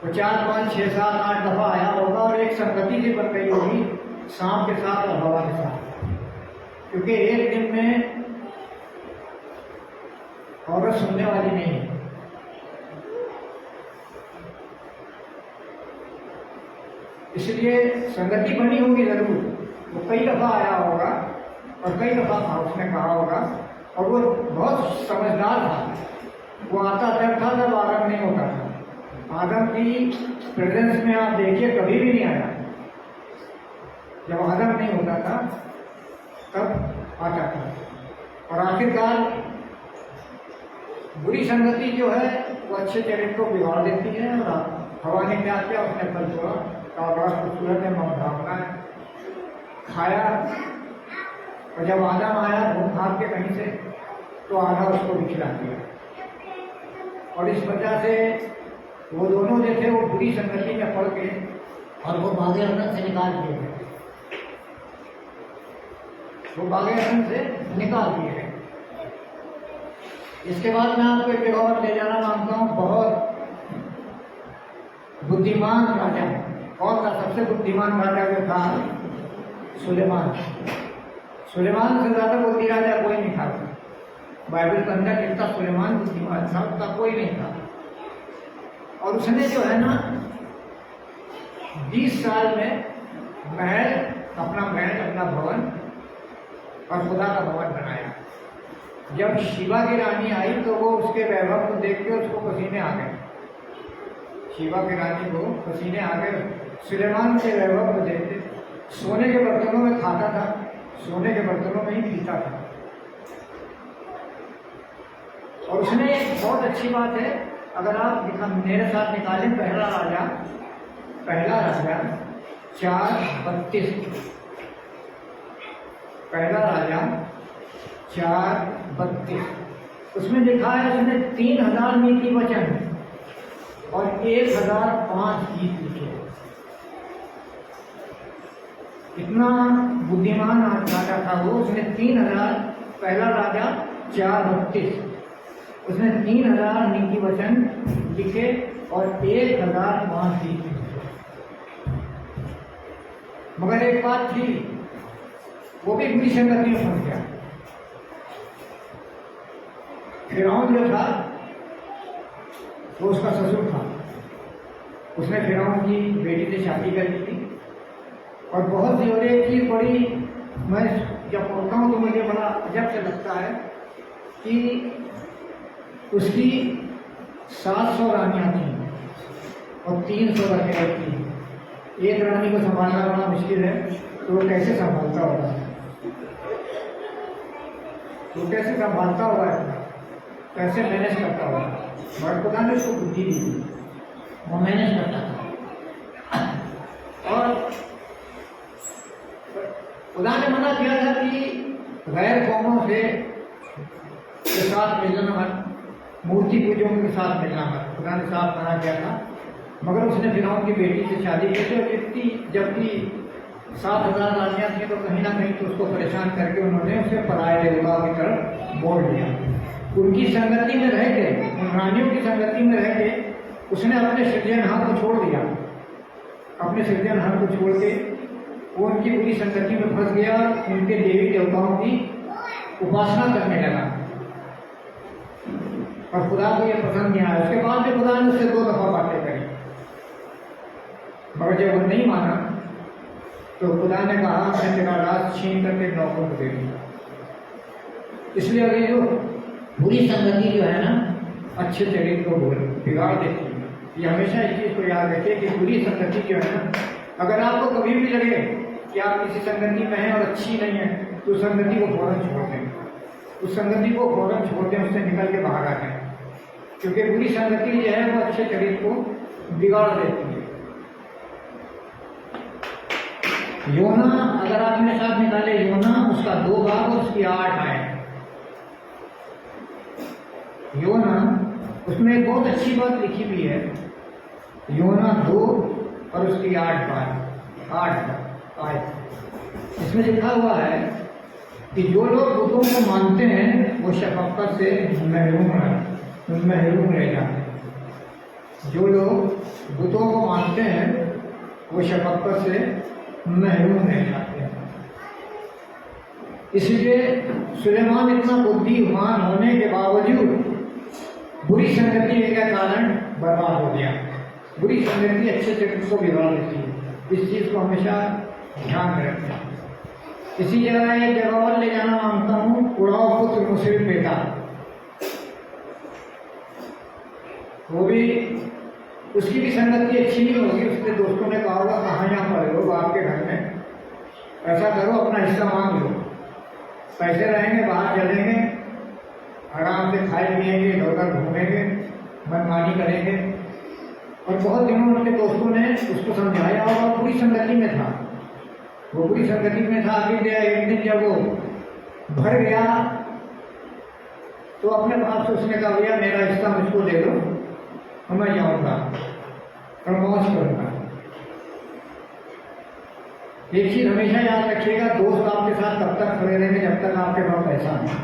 वो 4, 5, 6, 7, 8 दफा आया होगा और एक संगति सी बन गई होगी सांप के साथ और हवा के साथ, क्योंकि एक दिन में औरत सुनने वाली नहीं है। इसलिए संगति बनी होगी जरूर। वो कई दफा आया होगा और कई दफा उसने कहा होगा और वो बहुत समझदार था। वो आता जब था जब आदम नहीं होता था। आदम की प्रेजेंस में आप देखिए कभी भी नहीं आया। जब आदम नहीं होता था तब आता था। और आखिरकार बुरी संगति जो है वो अच्छे चरित्र को बिगाड़ देती है। और हवा ने क्या किया, उसने फल छोड़ा, कहा बड़ा खूबसूरत है, भावना है, खाया और जब आदम आया घूम भाग के कहीं से तो आधा उसको भी खिला दिया। और इस वजह से वो दोनों जो थे वो बुरी संगति में पड़ के और वो बागे रतन से निकाल दिए गए, वो बागे रतन से निकाल दिए गए। इसके बाद मैं आपको एक जगह और ले जाना मांगता हूँ। बहुत बुद्धिमान राजा, कौन था सबसे बुद्धिमान राजा जो था? सुलेमान। सुलेमान से ज्यादा बुद्धि राजा कोई नहीं था। बाइबल के अंदर लिखता सुलेमान बुद्धिमान था, उसका कोई नहीं था। और उसने जो है ना 20 साल में महल, अपना भवन और खुदा का भवन बनाया। जब शिवा की रानी आई तो वो उसके वैभव को देख के उसको पसीने आ गए। शिवा की रानी को पसीने आ गए सुलेमान के वैभव को देखते। सोने के बर्तनों में खाता था, सोने के बर्तनों में ही पीता था। और उसने एक बहुत अच्छी बात है, अगर आप मेरे साथ निकालें पहला राजा 4:32, पहला राजा 4:32, उसमें लिखा है उसने 3000 नीति वचन और 1005 गीत लिखे। इतना बुद्धिमान राजा था वो। उसने 3000, पहला राजा 4:32, उसने 3000 नीति वचन लिखे और 1005 गीत लिखे। मगर एक बात थी, वो भी बुरी संगति में फंस गया। फिरौन जो था वो उसका ससुर था। उसने फिरौन की बेटी से शादी कर ली थी और बहुत सी और एक चीज बड़ी, मैं जब पढ़ता हूँ तो मुझे बड़ा अजब से लगता है कि उसकी 700 रानियां थी और 300 रखें थी। एक रानी को संभालना बड़ा मुश्किल है, तो वो कैसे संभालता होगा? वो कैसे संभालता होगा, कैसे मैनेज करता होगा? बट खुदा ने उसको बुद्धि दी थी, वो मैनेज करता था। और खुदा ने मना किया था कि गैर कौमों से के साथ मिलना मत, मूर्ति पूजों के साथ मिलना मत, खुदा ने साफ मना किया था। मगर उसने फिरौन की बेटी से शादी की थी, जबकि 7000 रानियां थी, तो कहीं ना कहीं तो उसको परेशान करके उन्होंने उसे पराये देवता की तरफ मोड़ दिया। उनकी संगति में रह के, उन रानियों की संगति में रह के उसने अपने सृजनहार को छोड़ दिया। अपने सृजनहार को छोड़ के वो उनकी पूरी संगति में फंस गया, उनके देवी देवताओं की उपासना करने लगा और खुदा को ये पसंद नहीं आया। उसके बाद भी खुदा ने उससे 2 दफा बातें करी, मगर जब वो नहीं माना तो खुदा ने कहा मैं तेरा राज छीन करके नौकरों को दे दूंगा। इसलिए अगर जो बुरी संगति जो है ना अच्छे चरित्र को बिगाड़ देती है। ये हमेशा इस चीज को याद रखिए कि बुरी संगति जो है ना, अगर आपको कभी भी लगे कि आप किसी संगति में हैं और अच्छी नहीं है, तो उस संगति को फौरन छोड़ दें, उस संगति को फौरन छोड़ दें, उससे निकल के बाहर आ जाए, क्योंकि बुरी संगति जो है वो अच्छे चरित्र को बिगाड़ देती है। योना, अगर आप मेरे साथ निकाले योना, उसका 2 भाग और उसकी 8 आए। योना, उसमें एक बहुत अच्छी बात लिखी हुई है, योना 2 और उसकी 8 आए। इसमें लिखा हुआ है कि जो लोग बुतों को मानते हैं वो शफकत से महरूम रह जाते हैं। जो लोग बुतों को मानते हैं वो शफकत से महरूम रह जाते हैं। इसलिए सुलेमान इतना बुद्धिमान होने के बावजूद बुरी संगति के कारण बर्बाद हो गया। बुरी संगति अच्छे चरित्र को बिगाड़ देती है, इस चीज को हमेशा ध्यान में रखें। इसी जगह एक जगह और ले जाना मांगता हूँ, उड़ाव पुत्र मुस्लिम बेटा। वो भी, उसकी भी संगति अच्छी नहीं होगी। उसके दोस्तों ने कहा होगा कहाँ यहाँ पर हो आपके घर में, ऐसा करो अपना हिस्सा मांग लो, पैसे रहेंगे, बाहर चलेंगे, आराम से खाए पिएंगे, इधर उधर घूमेंगे, मनमानी करेंगे। और बहुत दिनों उनके दोस्तों ने उसको समझाया और बुरी संगति में था, वो बुरी संगति में था। अभी एक दिन जब वो भर गया तो अपने बाप से उसने कहा भैया मेरा हिस्सा मुझको दे दो और मैं जाऊंगा और मौज करूंगा। एक चीज हमेशा याद रखिएगा, दोस्त आपके साथ तब तक खड़े रहेंगे जब तक आपके पास पैसा है।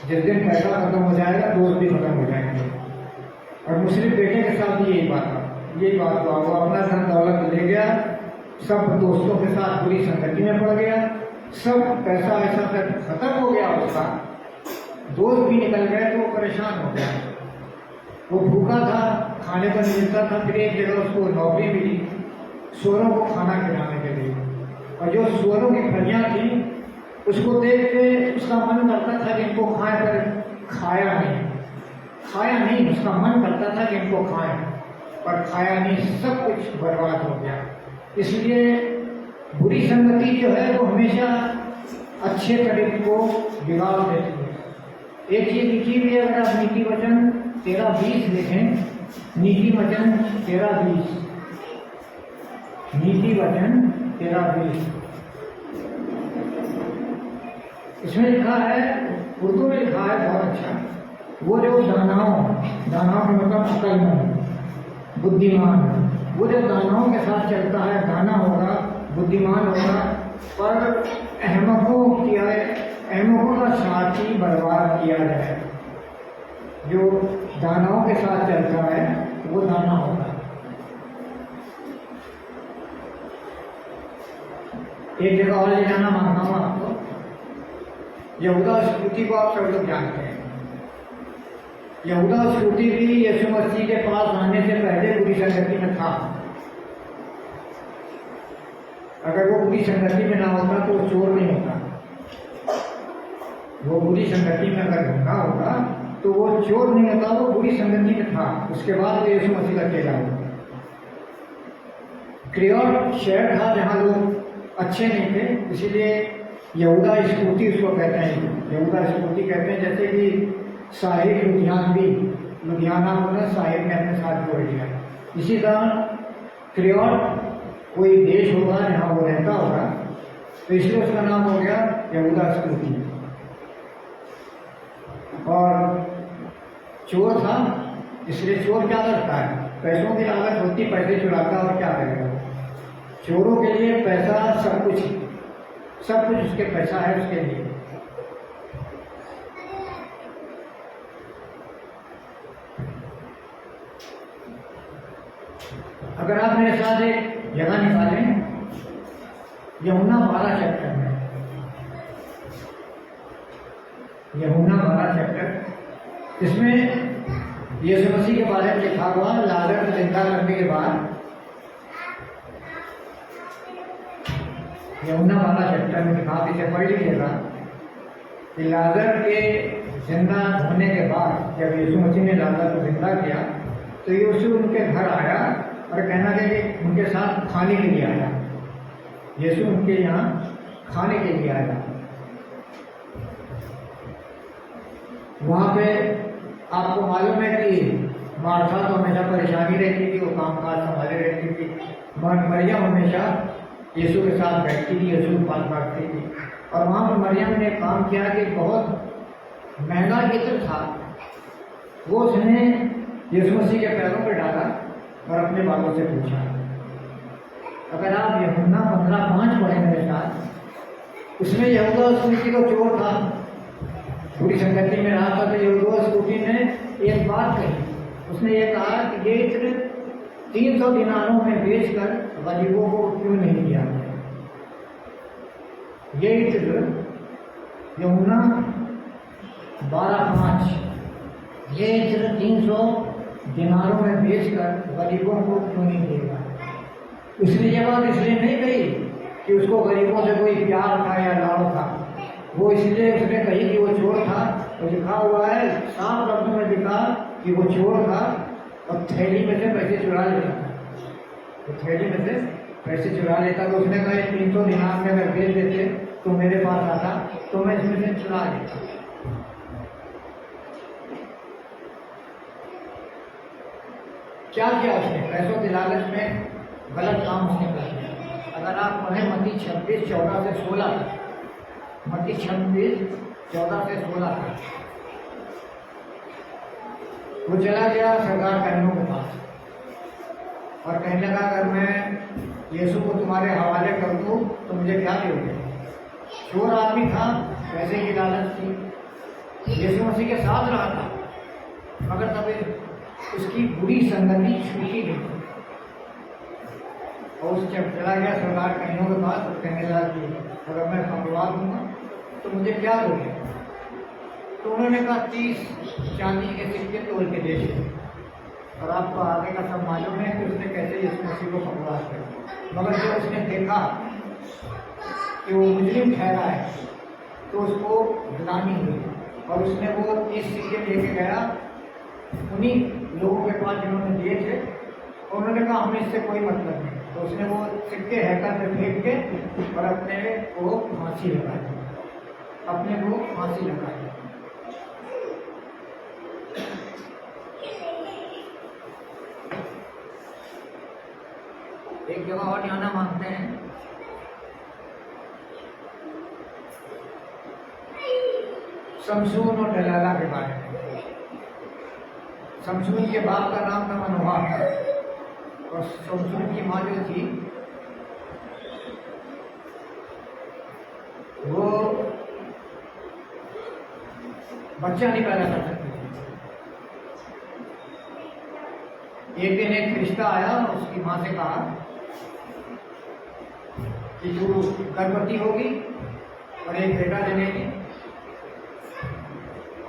जिस दिन पैसा खत्म हो जाएगा दोस्त भी खत्म हो जाएंगे। और मुस्लिम बेटे के साथ भी यही बात हुआ। वो अपना धन दौलत ले गया, सब दोस्तों के साथ बुरी संगति में पड़ गया, सब पैसा ऐसा खत्म हो गया उसका, दोस्त भी निकल गए तो वो परेशान हो गया। वो भूखा था, खाने को नहीं मिलता था। फिर एक जगह उसको नौकरी मिली सुअरों को खाना खिलाने के लिए, और जो सुअरों की फलियाँ थी उसको देख के उसका मन करता था कि इनको खाएं, पर खाया नहीं। उसका मन करता था कि इनको खाएं, पर खाया नहीं, सब कुछ बर्बाद हो गया। इसलिए बुरी संगति जो है वो हमेशा अच्छे तरीके को बिगाड़ देती है। एक चीज लिखी हुई है, अगर आप नीति वचन 13:20 लिखें, नीति वचन 13:20, नीति वचन 13:20, इसमें लिखा है, उर्दू में लिखा है बहुत अच्छा, वो जो दानाओं का मतलब अक्लमंद, बुद्धिमान, वो जो दानाओं के साथ चलता है, दाना होगा, बुद्धिमान होगा, पर अहमकों का साथी बर्बाद किया जाए। जो दानाओं के साथ चलता है वो दाना होगा। एक जगह और ले जाना मांगता हूँ आपको, यहूदा स्कूटी को आप सब लोग जानते हैं। यहूदा स्कूटी भी यीशु मसीह के पास आने से पहले बुरी संगति में था। अगर वो बुरी संगति में ना होता तो वो चोर नहीं होता। वो बुरी संगति में अगर धोखा होता तो वो चोर नहीं होता, वो बुरी संगति में था। उसके बाद वो यीशु मसीह का चेला हुआ। क्रियोट शहर था जहाँ लोग अच्छे नहीं थे, इसीलिए यहूदा स्कूटी उसको कहते हैं। यहूदा स्कूटी कहते हैं, जैसे कि साहिब लुधियाना को ना साहिब ने अपने साथ जोड़ लिया। इसी तरह क्रियोट कोई देश होगा जहाँ वो रहता होगा, तो इसलिए उसका नाम हो गया यहूदा स्कूटी। और चोर था, इसलिए चोर क्या करता है, पैसों की लागत होती, पैसे चुराता और क्या करेगा। चोरों के लिए पैसा सब कुछ उसके पैसा है उसके लिए। अगर आप मेरे साथ एक जगह निकालें, यमुना 12 चैप्टर में, यमुना 12 चैप्टर, इसमें यीशु मसीह के बारे में लिखा हुआ। लाजर को जिंदा करने के बाद यमुना 12 चैप्टर में लिखा, इसे पढ़ लीजिएगा कि लाजर के जिंदा होने के बाद जब यीशु मसीह ने लाजर को जिंदा किया तो यीशु उनके घर आया और कहना कि उनके साथ खाने के लिए आया। यीशु उनके यहाँ खाने के लिए आया। वहाँ पे आपको मालूम है कि मार्था तो हमेशा परेशानी रहती थी, वो कामकाज संभाले रहती थी। मरियम हमेशा यीशु के साथ बैठती थी, यीशु को पाल काटती थी। और वहाँ पर मरियम ने काम किया कि बहुत महंगा इत्र था, वो उसने यीशु मसीह के पैरों पर डाला और अपने बालों से पूछा। अगर आप यूहन्ना 15:5 पढ़े मेरे साथ, उसमें यहूदा स्कूटी को चोर था, बुरी संगति में रहा था, तो यहूदा स्कूटी ने एक बात कही। उसने ये कहा कि ये इत्र 300 दिनारों में बेचकर गरीबों को क्यों नहीं दिया। ये इत्र यूहन्ना 12:5, ये इत्र 300 दिनारों में बेचकर गरीबों को क्यों नहीं देगा। उसने ये बात इसलिए नहीं कही कि उसको गरीबों से कोई प्यार था या लाभ था, वो इसलिए उसने कही कि वो चोर था। तो लिखा हुआ है, साफ लफ्जों में लिखा कि वो चोर था और थैली में से पैसे चुरा लेता था। तो थैली में से पैसे चुरा लेता, तो उसने कहा 300 दिनार में अगर बेच देते तो मेरे पास आता तो मैं इसमें से चुरा लेता। क्या किया उसने, पैसों की लालच में गलत काम उसने कर दिया। अगर आप पढ़ें मत्ती 26:14 से 16, मत्ती 26:14 से 16 तक। वो चला गया सरदार कहनों के पास और कहने लगा अगर मैं यीशु को तुम्हारे हवाले कर दूँ तो मुझे क्या दोगे? चोर आदमी था, पैसे की लालच थी, यीशु मसीह के साथ रहा था, मगर तब उसकी बुरी संगति छूटी नहीं और उस जब चला गया सरदार कहनों के पास तो कहने लगा कि अगर मैं पकड़वा दूंगा तो मुझे क्या दोगे? तो उन्होंने कहा 30 चांदी के सिक्के तोड़ के दे दिए। और आपको आगे का सब मालूम है कि उसने कैसे यीशु मसीह को पकड़ा है। मगर जब उसने देखा कि वो मुजरिम ठहरा है तो उसको ग्लानि हुई और उसने वो 30 सिक्के लेके गया उन्हीं लोगों के पास जिन्होंने दिए थे। उन्होंने कहा हमें इससे कोई मतलब नहीं। तो उसने वो सिक्के हैकर पे फेंक के और अपने को फांसी लगाई, अपने को फांसी लगाई। एक जगह और जाना मांगते हैं। शमशून और दलाला के बारे में। शमशून के बाप का नाम था मनोहा और शमशून की माँ जो थी वो बच्चा नहीं पैदा कर सकती थी। एक दिन एक रिश्ता आया और उसकी माँ से कहा कि तू गर्भवती होगी और एक बेटा जनेगी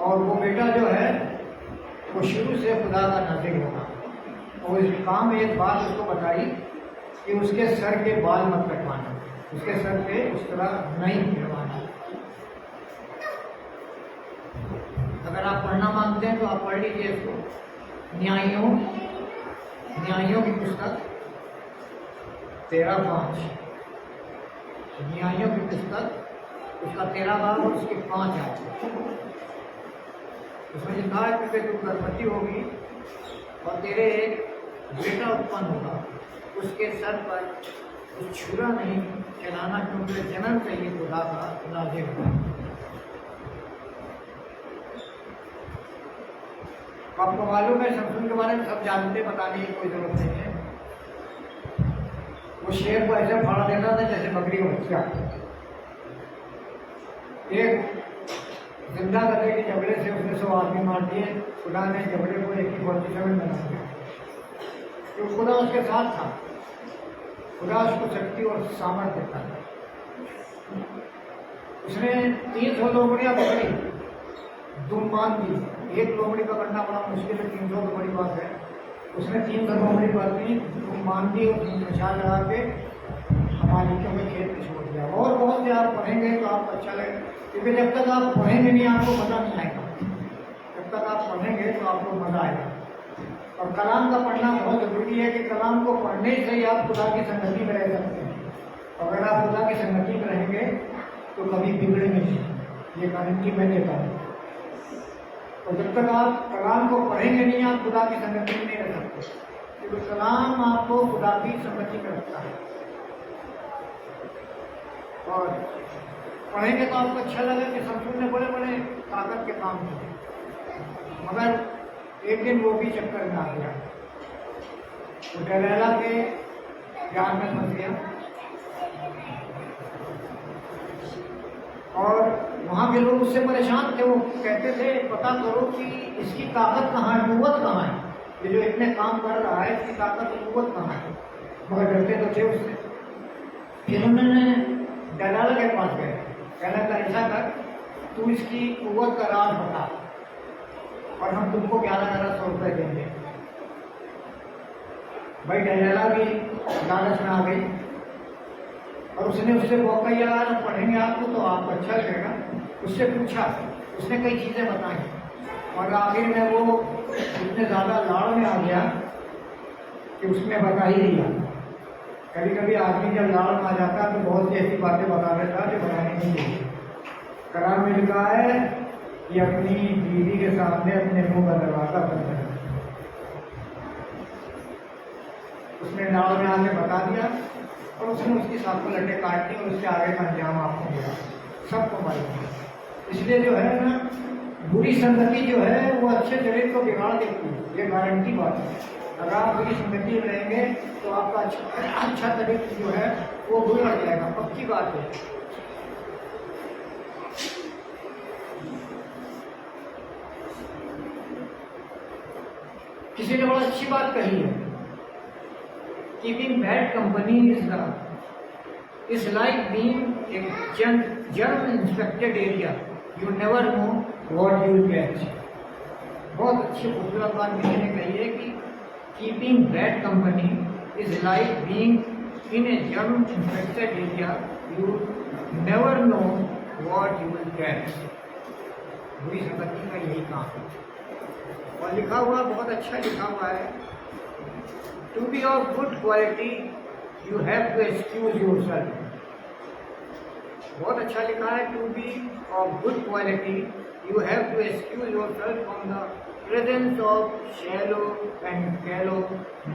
और वो बेटा जो है वो शुरू से खुदा का नाज़िर होगा। और इस काम में एक बात उसको बताई कि उसके सर के बाल मत कटवाना, उसके सर पे उस तरह नहीं गिरवाना। अगर आप पढ़ना मांगते हैं तो आप पढ़ लीजिए इसको। न्यायों की पुस्तक 13:5, न्यायों की पुस्तक उसका 13 बाब और उसके 5 आयत। उसमें लिखा है कि तू गर्भवती होगी और तेरे एक बेटा उत्पन्न होगा, उसके सर पर कुछ छुरा नहीं चलाना क्योंकि जन्म से ही खुदा का नाज़िर होगा। आपको मालूम है शमशून के बारे में सब जानते, बताने की कोई जरूरत नहीं है। वो शेर को ऐसे फाड़ा देता था जैसे बकरी का बच्चा। एक जिंदा गधे के जबड़े से उसने 100 आदमी मार दिए। खुदा ने जबड़े को AK-47 बना दिया क्योंकि खुदा उसके साथ था। खुदा उसको शक्ति और सामर्थ्य देता था। उसने 300 लोमड़ियां पकड़ी, दुम बांध दी। एक लोमड़ी पकड़ना बड़ा मुश्किल है, 300 तो बड़ी बात है। उसने 300 लोमड़ी पकड़ी, दुम बांध दी और निशान लगा के हमालियों में खेत में छोड़ दिया। और बहुत से आप पढ़ेंगे तो आपको अच्छा लगेगा क्योंकि जब तक आप पढ़ेंगे नहीं आपको मज़ा नहीं आएगा। जब तक आप पढ़ेंगे तो आपको मज़ा आएगा। और कलाम का पढ़ना बहुत ज़रूरी है कि कलाम को पढ़ने से ही आप खुदा की संगति में रह सकते हैं। अगर आप खुदा की संगति में रहेंगे तो कभी बिगड़ेंगे नहीं, ये गारंटी मैं देता हूँ। और जब तक आप कलाम को पढ़ेंगे नहीं आप खुदा की संगति में नहीं रह सकते क्योंकि कलाम आपको खुदा की संगति में रखता है। और पढ़ेंगे तो आपको अच्छा लगे कि शमशून ने बड़े बड़े ताकत के काम किए, मगर एक दिन वो भी चक्कर में आ गया। वो दलाला के जाल में फंस गया और वहाँ के लोग उससे परेशान थे। वो कहते थे पता करो कि इसकी ताकत कहाँ है, कुव्वत कहाँ है, ये जो इतने काम कर रहा है इसकी ताकत और कुव्वत कहाँ है। मगर डरते तो थे उससे। फिर उन्होंने दलाल के पास गए, कहना था ऐसा कर तू इसकी कुव्वत का राज बता और हम तुमको 11,000 रुपये देंगे। भाई दलाला भी लालच में आ गई और उसने उससे मौका ही लगा ना पढ़ेंगे आपको तो आपको अच्छा लगेगा। उससे पूछा, उसने कई चीज़ें बताई और आखिर में वो इतने ज़्यादा लाड़ में आ गया कि उसने बता ही दिया। कभी कभी आदमी जब लाड़ में आ जाता है तो बहुत सी ऐसी बातें बता देता है जो बताने नहीं चाहिए। कलाम में लिखा है कि अपनी बीवी के सामने अपने मुंह का दरवाज़ा बंद कर। उसने लाड़ में आके बता दिया और उसने उसकी सांपों लट्टे काट दी और उसके आगे का अंजाम आपको मिला। सबको मालूम है। इसलिए जो है ना, बुरी संगति जो है वो अच्छे शरीर को बिगाड़ देती है, ये गारंटी बात है। अगर आप बुरी संगति में रहेंगे तो आपका अच्छा शरीर जो है वो बिगड़ जाएगा, पक्की बात है। किसी ने बड़ा अच्छी बात कही है, keeping bad company is like being a germ infected area. You never know what you will catch. बहुत अच्छी खूबसूरत बात किसी ने कही है कि keeping bad company is like being in A germ infected area. You never know what you will catch. बुरी संगति का यही काम है। और लिखा हुआ बहुत अच्छा लिखा हुआ है, to be of good quality you have to excuse yourself. बहुत अच्छा लिखा है, to be of good quality you have to excuse yourself from the presence of shallow and callow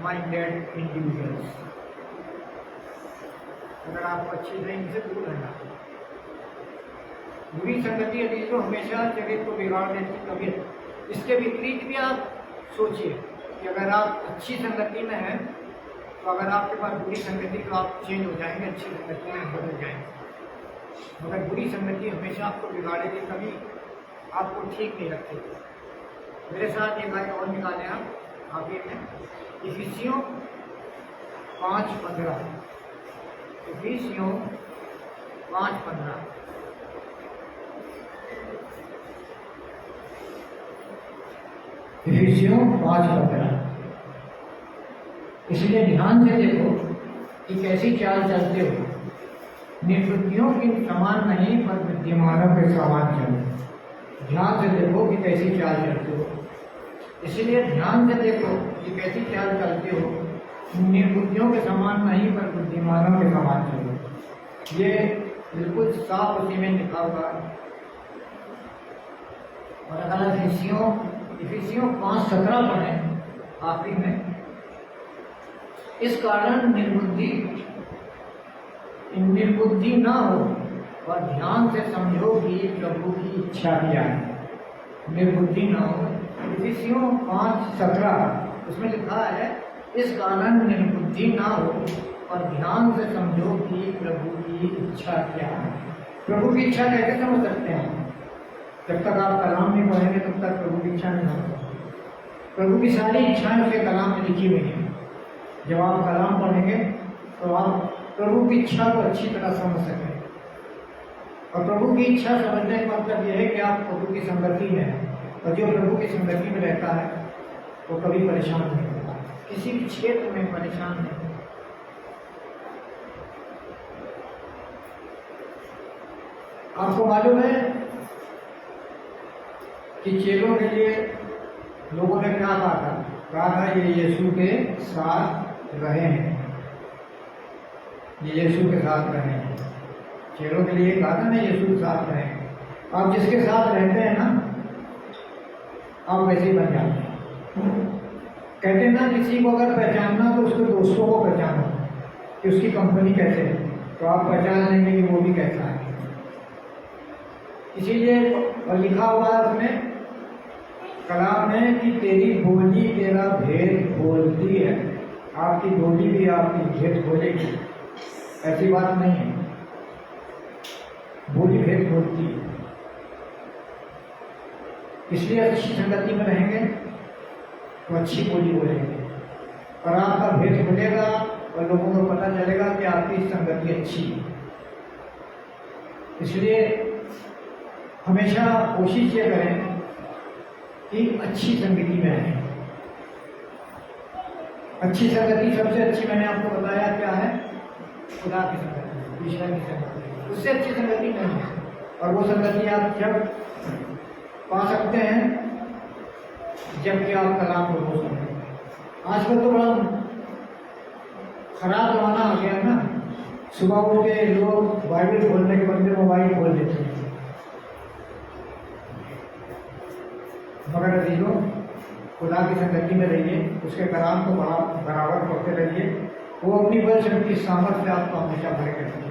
minded individuals. अगर आपको अच्छी ड्राइंग से दूर रहना, बुरी संगति यदि तो हमेशा शरीर को बिगाड़ देती तबीयत। इसके विपरीत भी आप सोचिए कि अगर आप अच्छी संगति में हैं तो अगर आपके पास बुरी संगति तो आप चेंज हो जाएंगे, अच्छी संगति में बदल जाएंगे। मगर बुरी संगति हमेशा आपको बिगाड़ेगी, कभी आपको ठीक नहीं रखेगी। मेरे साथ एक बार और निकालें आप ये में इफिसियों 5:15, इफिसियों 5:15। इफिसियों 5:15। इसलिए ध्यान से देखो कि कैसी चाल चलते हो। निर्बुद्धियों के समान नहीं पर बुद्धिमानों के समान चलो। ध्यान से देखो कि कैसी चाल चलते हो। इसलिए ध्यान से देखो कि कैसी चाल चलते हो। निर्बुद्धियों के समान नहीं पर बुद्धिमानों के समान चलो। ये बिल्कुल साफ उसी में लिखा हुआ है। और अगर इफिसियों 5:17 पढ़ें आखिरी में, इस कारण निर्बुद्धि ना हो और ध्यान से समझो कि प्रभु की इच्छा क्या है। निर्बुद्धि ना हो, इफिसियों 5:17 उसमें लिखा है, इस कारण निर्बुद्धि ना हो और ध्यान से समझो कि प्रभु की इच्छा क्या है। प्रभु की इच्छा कैसे समझ सकते हैं? जब तक आप कलाम नहीं पढ़ेंगे तब तक प्रभु की इच्छा नहीं समझ सकते। प्रभु की सारी इच्छाएं उसके कलाम में लिखी हुई हैं। जब आप कलाम पढ़ेंगे तो आप प्रभु की इच्छा को अच्छी तरह समझ सकें। और प्रभु की इच्छा समझने का मतलब यह है कि आप प्रभु की संगति में हैं। और जो प्रभु की संगति में रहता है वो कभी परेशान नहीं होता, किसी भी क्षेत्र में परेशान नहीं होता। आपको मालूम है कि चेलों के लिए लोगों ने क्या कहा था, ये यीशु के साथ रहे हैं, ये यीशु के साथ रहे हैं। चेलों के लिए कहा था ना, यीशु के साथ रहे। आप जिसके साथ रहते हैं ना, आप वैसे ही बन जाते हैं। कहते हैं ना, किसी को अगर पहचानना तो उसके दोस्तों को पहचानो कि उसकी कंपनी कैसे है, तो आप पहचान लेंगे कि वो भी कैसा है। इसीलिए और लिखा हुआ है उसमें कलाम में कि तेरी बोली तेरा भेद बोलती है। आपकी बोली भी आपकी भेद बोलेगी, ऐसी बात नहीं है। बोली भेद बोलती है। इसलिए अच्छी संगति में रहेंगे तो अच्छी बोली बोलेंगे और आपका भेद खुलेगा और लोगों को पता चलेगा कि आपकी संगति अच्छी है। इसलिए हमेशा कोशिश ये करें कि अच्छी संगति में रहें। अच्छी संगति सबसे अच्छी मैंने आपको बताया क्या है, खुदा की संगति, ईश्वर की संगति। उससे अच्छी संगति नहीं है। और वो संगति आप जब पा सकते हैं जबकि आप कलाम को बोल सकते हैं। आजकल तो बड़ा खराब जमाना आ गया है ना, सुबह उठ के लोग बाइबल खोलने के बदले मोबाइल खोल देते हैं। मगर अजीजों, खुदा की संगति में रहिए, उसके कलाम को बराबर पढ़ते रहिए। वो अपनी बल शक्ति सामर्थ्य आपको हमेशा भरे करती है।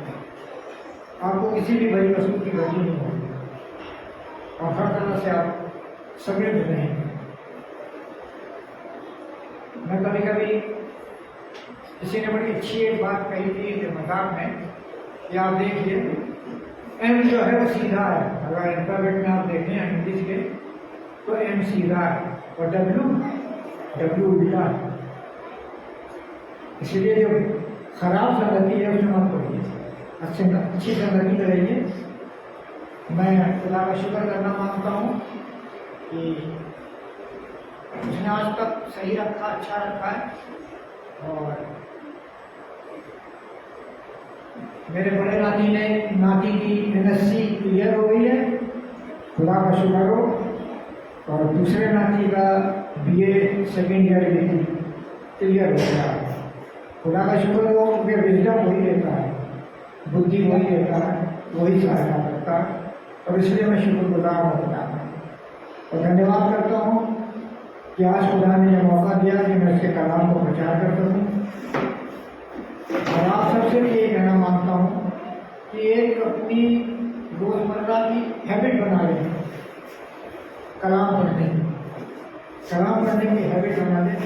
आपको किसी भी बड़ी वस्तु की गति नहीं होगी और हर तरह से आप समृद्ध रहेंगे। मैं कभी कभी किसी ने बड़ी अच्छी एक बात कही थी कि मजाक में कि आप देखिए एम जो है वो सीधा है, अगर अल्फाबेट में आप देखें इंग्लिश के तो एम सीधा है और डब्ल्यू उल्टा है। इसलिए जो खराब संगति है उसमें मत पड़िए, अच्छी संगति में रहिए। मैं खुदा का शुक्र करना मांगता हूँ कि उसने आज तक सही रखा, अच्छा रखा है। और मेरे बड़े नाती की NSC क्लियर हो गई है, खुदा का शुक्र हो। और दूसरे नाती का BA सेकेंड ईयर क्लियर हो गया, खुदा का शुक्र हो। क्योंकि विजडम वही देता है, बुद्धि वही देता है, वही सहायता करता है और इसलिए मैं शुक्रगुजार होता हूँ और धन्यवाद करता हूँ कि आज खुदा ने यह मौका दिया कि मैं इसके कलाम को प्रचार कर सकूँ। और आप सबसे भी ये कहना मांगता हूँ कि एक अपनी रोज़मर्रा की हैबिट बना लें कलाम पढ़ने की हैबिट बना लें,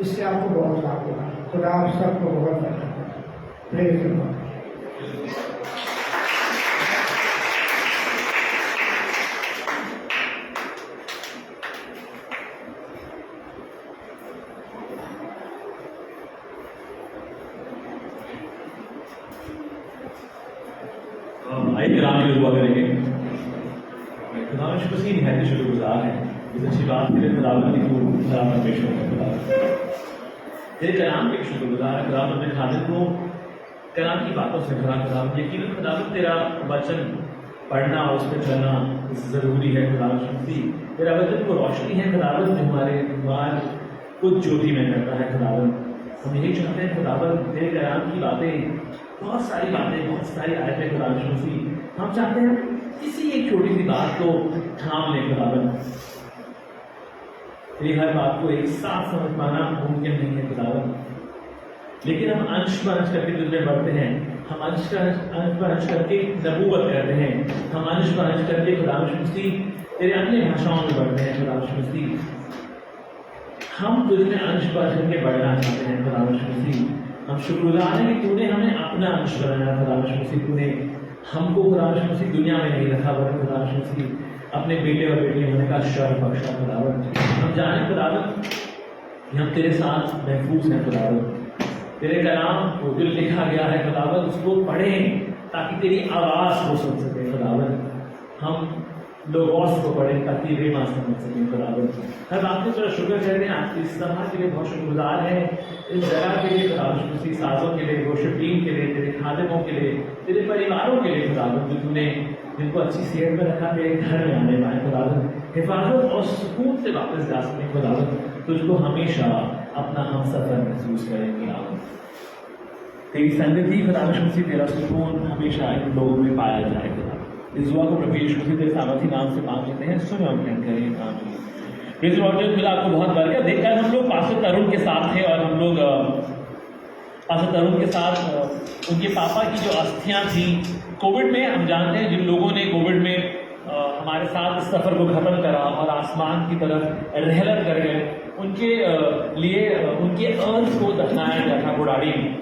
इससे आपको बहुत लाभ होगा। खुदा आप सबको बहुत प्रेरित करूँगा। आइए कलाम की दुआ करेंगे। खुदा में शुक्र की निहायत शुक्रगुजार है इस अच्छी बात के लिए। खुदावंद की खुदावंद पेश होगा, तेरे कलाम के शुक्रगुजार है। खुदावंद अपने खादिम को कलाम की बातों से भरा। खुदावंद यकीनन खुदावंद तेरा वचन पढ़ना और उस पर चलना ज़रूरी है। खुदावंद तेरा वचन को रोशनी है खुदावंद, जो हमारे द्वार को ज्योति में करता है। खुदावंद हम यही चाहते हैं खुदावंद तेरे कलाम की बातें, बहुत सारी बातें, बहुत सारी आयतें खुदावंद हम चाहते हैं किसी एक छोटी सी बात को थाम लें खुदावंद। तेरी हर बात को एक साथ समझ पाना मुमकिन नहीं है खुदावंद, लेकिन हम अंश पर अंश करके तुझ में बढ़ते हैं। हम अंश पर अंश करके नबूवत करते हैं। हम अंश पर अंश करके खुदावंद तेरे अन्य भाषाओं में बढ़ते हैं। खुदावंद हम तुझ में अंश पर अंश करके बढ़ना चाहते हैं। खुदावंद हम शुक्रगुजार हैं कि तूने हमें अपना अंश बनाया। खुदावंद तूने हमको खुदावंद दुनिया में नहीं रखा, वरन खुदावंद अपने बेटे और बेटी होने का शर्फ बख्शा। खुदावंद हम जाने खुदावंद कि हम तेरे साथ महफूज हैं। खुदावंद तेरे कलाम को जो लिखा गया है खुदावंद उसको पढ़ें ताकि तेरी आवाज़ को सुन सकें। खुदावंद हम लोगों को पढ़ें ताकि वे मां समझ सकें। खुदावंद हर बात को तेरा शुक्र करते हैं। आज की सभा के लिए बहुत शुक्रगुजार है, इस जगह के लिए खुदावंद, साजों के लिए, वर्शिप टीम के लिए, तेरे खादिमों के लिए, तेरे परिवारों के लिए खुदावंद, जो तूने जिनको अच्छी सेहत में रखा, तेरे घर में आने पाए खुदावंद, हिफाजत और सुकून से वापस जा सकें। खुदावंद तुझको हमेशा अपना हम सफर महसूस करें। खुदावंद तेरी संगति खुदावंद, तेरा सुकून हमेशा इन लोगों में पाया जाए। खुदावंद इस दुआ को प्रभु यीशु मसीह तेरे सामर्थी नाम से मांग लेते हैं, सुनो और ग्रहण करें। आमीन। प्रेज़ लॉर्ड, खुदा आपको बहुत बरकत देकर हम लोग पास्टर तरुण के साथ थे और हम लोग पास्टर तरुण के साथ उनके पापा की जो अस्थियां थी कोविड में, हम जानते हैं जिन लोगों ने कोविड में हमारे साथ इस सफ़र को ख़त्म करा और आसमान की तरफ रहलत कर गए, उनके लिए उनके अर्न्स को दफनाया गया था बुढ़ाड़ी में।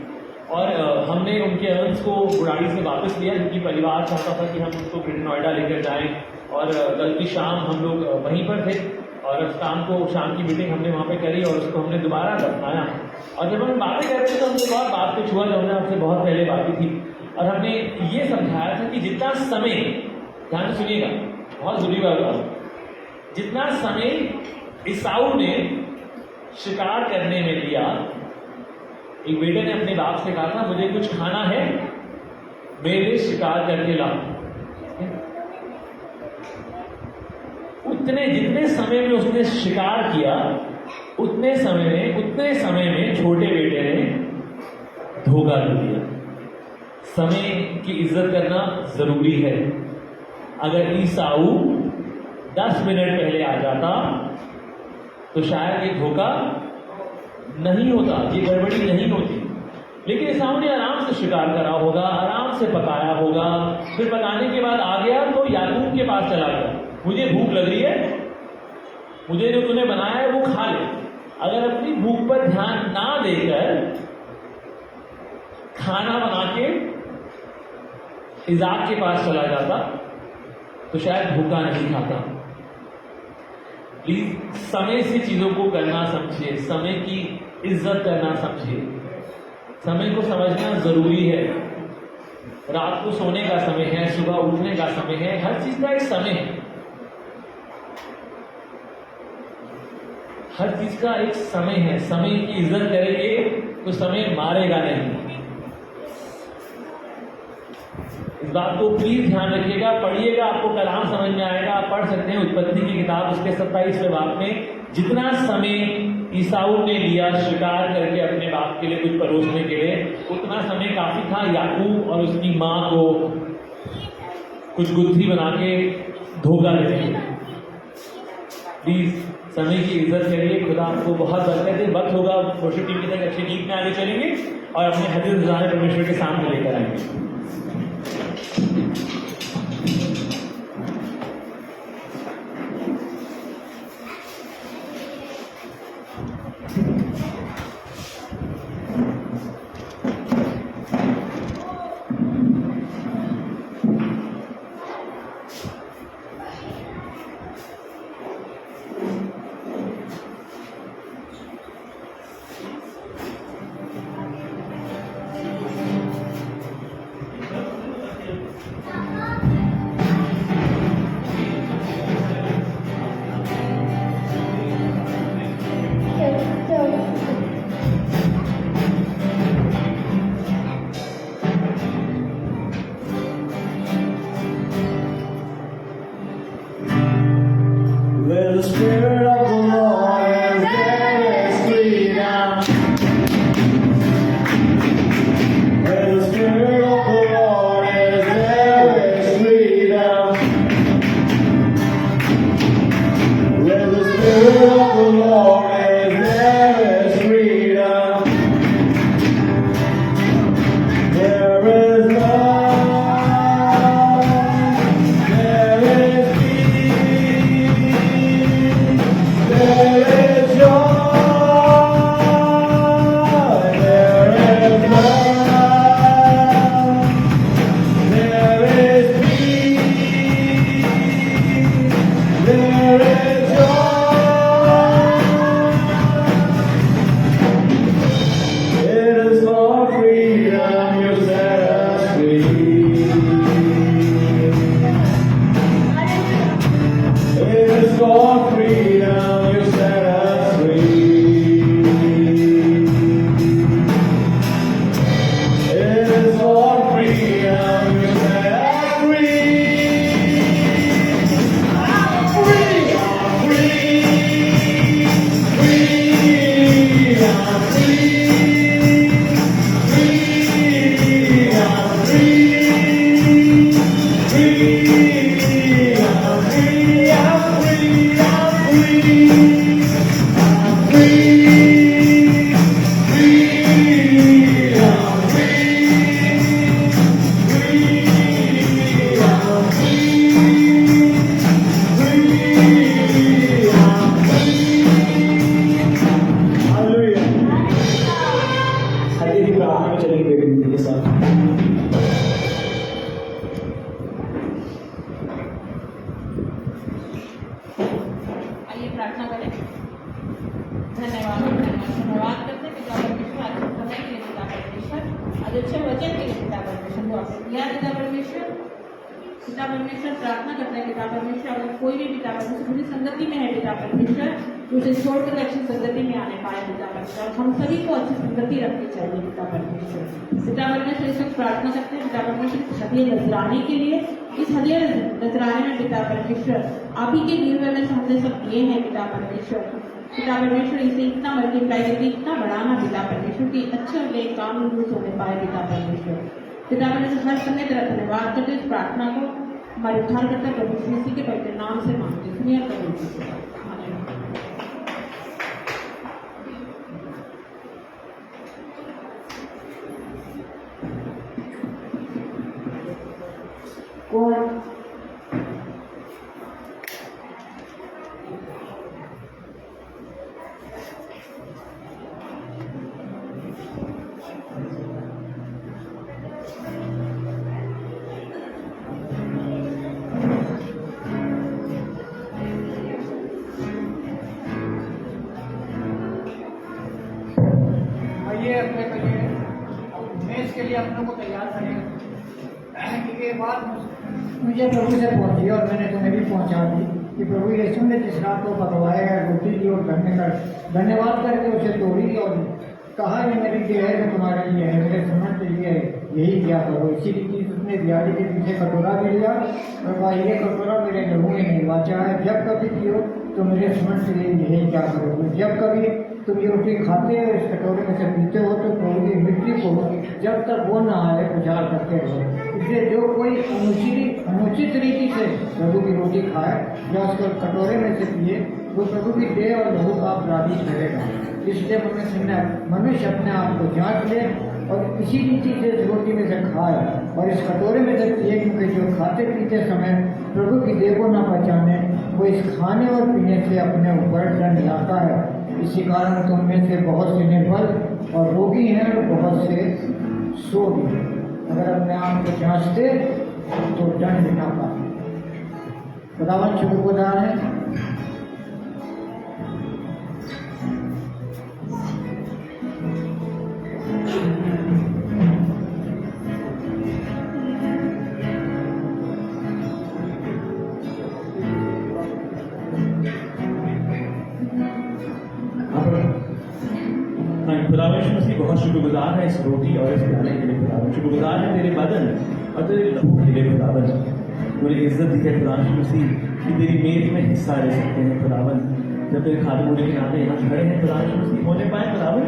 और हमने उनके अर्न्स को बुढ़ाड़ी से वापस लिया, क्योंकि परिवार चाहता था कि हम उसको ग्रेटर नोएडा लेकर जाएं। और कल की शाम हम लोग वहीं पर थे और शाम की मीटिंग हमने वहाँ पे करी और उसको हमने दोबारा दफनाया। और जब हम बातें कर रहे थे तो हमने बहुत बात पे छुआ, जो हमने आपसे बहुत पहले बातें थी, और हमने ये समझाया था कि जितना समय, ध्यान से सुनिएगा, बहुत जरूरी बात, जितना समय ईसाऊ ने शिकार करने में लिया, एक बेटे ने अपने बाप से कहा था मुझे कुछ खाना है, मेरे लिए शिकार करके लाओ। जितने समय में उसने शिकार किया, उतने समय में छोटे बेटे ने धोखा दिया। समय की इज्जत करना जरूरी है। अगर ईसाऊ 10 मिनट पहले आ जाता तो शायद ये धोखा नहीं होता, ये गड़बड़ी नहीं होती। लेकिन ईसाऊ ने आराम से शिकार करा होगा, आराम से पकाया होगा, फिर पकाने के बाद आ गया तो याकूब के पास चला गया, मुझे भूख लग रही है, मुझे जो तूने बनाया है वो खा ले। अगर अपनी भूख पर ध्यान ना देकर खाना बना के इजाक के पास चला जाता तो शायद भूखा नहीं खाता। प्लीज समय से चीजों को करना समझिए, समय की इज्जत करना समझिए, समय को समझना जरूरी है। रात को सोने का समय है, सुबह उठने का समय है, हर चीज का एक समय है, हर चीज का एक समय है। समय की इज्जत करेंगे तो समय मारेगा नहीं। इस बात को प्लीज ध्यान रखिएगा, पढ़िएगा, आपको कलाम समझ में आएगा। आप पढ़ सकते हैं उत्पत्ति की किताब उसके 27वें बाब में, जितना समय ईसाऊ ने लिया शिकार करके अपने बाप के लिए कुछ परोसने के लिए, उतना समय काफी था याकूब और उसकी माँ को कुछ गुत्थी बना के धोखा देने। प्लीज समय की इज्जत करिए। खुदा आपको बहुत बरकत दे। वक्त होगा वर्शिप टीम की तरह अच्छे गीत में आगे चलेंगे और अपने हदीस खुदा परमेश्वर के सामने लेकर आएंगे। Where the Spirit of the Lord is, there is freedom. Where the Spirit of the Lord is, there is freedom. Where the Spirit of the Lord is, there is freedom. There is love. There is peace. There is joy. There is love. There is peace. There is joy. It is for freedom you set us free. It is for freedom you set us free. It is for freedom you set us free. I'm free, I'm free, free, I'm free, free, I'm free, free, I'm free, I'm free, I'm free, I'm free, free, I'm hallelujah. हल्दी की प्रार्थना में चलेंगे बेटे के साथ। आइए प्रार्थना करें। धन्यवाद धन्यवाद करते हैं पिता परमेश्वर, आज के समय के लिए पिता परमेश्वर, आज अच्छे वचन के लिए पिता परमेश्वर को आपने दिया पिता परमेश्वर। पिता परमेश्वर प्रार्थना करते हैं पिता परमेश्वर, अगर कोई भी पिता परमेश्वर बुरी संगति में है पिता परमेश्वर, उसे छोड़कर अच्छी संगति में आने पाए पिता परमेश्वर। हम सभी को अच्छी संगति रखनी चाहिए पिता परमेश्वर। पिता परमेश्वर इस वक्त प्रार्थना करते हैं पिता परमेश्वर इस हदिया नजराने के लिए, इस हदिया नजराने में पिता परमेश्वर आप ही के दिए हुए में हमने सब किए हैं पिता परमेश्वर। पिता परमेश्वर इसे इतना मल्टीप्लाई करके इतना बढ़ाना पिता परमेश्वर की अच्छे अगले काम यूज होने पाए पिता परमेश्वर। पिता परमेश्वर हर समय तेरा धन्यवाद करते इस प्रार्थना को हमारे उद्धार करता प्रभु यीशु मसीह के पवित्र नाम से मांगते हैं। सुनिए प्रभु यीशु से। आमीन। कौन? आइए अपने को ये मेज के लिए अपनों को तैयार करें, क्योंकि ये बात मुझे प्रभु से पहुंची और मैंने तुम्हें भी पहुंचा दी कि प्रभु यीशु ने जिस रात को पकवाया रोटी दी और धन्यवाद करके उसे तोड़ी और कहा ये मेरी देह है जो तुम्हारे लिए है, मेरे समझ के लिए है, यही क्या करो। इसी रीति उसने दिहाड़ी के पीछे कटोरा भी लिया और कहा ये कटोरा मेरे लहू में नहीं वाचा है, जब कभी पियो तो मेरे समझ के लिए यही क्या करो। जब कभी तुम ये रोटी खाते हो इस कटोरे में से पीते हो तो प्रभु की मृत्यु को जब तक वो ना आए प्रचार करते रहो। इसलिए जो कोई अनुचित रीति से प्रभु की रोटी खाए या उसको कटोरे में से पिए वो प्रभु की देह और लहू का अपराधी ठहरेगा। इसलिए मनुष्य अपने आप को जांच ले और इसी रीति से इस रोटी में से खाए और इस कटोरे में से पिए, क्योंकि जो खाते पीते समय प्रभु की देह को न पहचाने वो इस खाने और पीने से अपने ऊपर दंड लाता है। इसी कारण तुम में से बहुत से निर्बल और रोगी हैं और बहुत से सो भी हैं। अगर अपने आप को जांचते तो दंड ना पाते। खुदावन शुक्रगुजार है खुदावंश मसीह बहुत शुक्रगुजार है इस रोटी और इस प्याले के लिए। खुदावंश शुक्रगुजार है तेरे बदन और तेरे लहू के लिए। खुदावंश मुझे इज्जत दी है खुदावंश मसीह कि तेरी मेज में हिस्सा ले सकते हैं। खुदावंश जब तेरे खादमों के नाते यहाँ खड़े हैं खुदावंश मसीह होने पाए। खुदावंश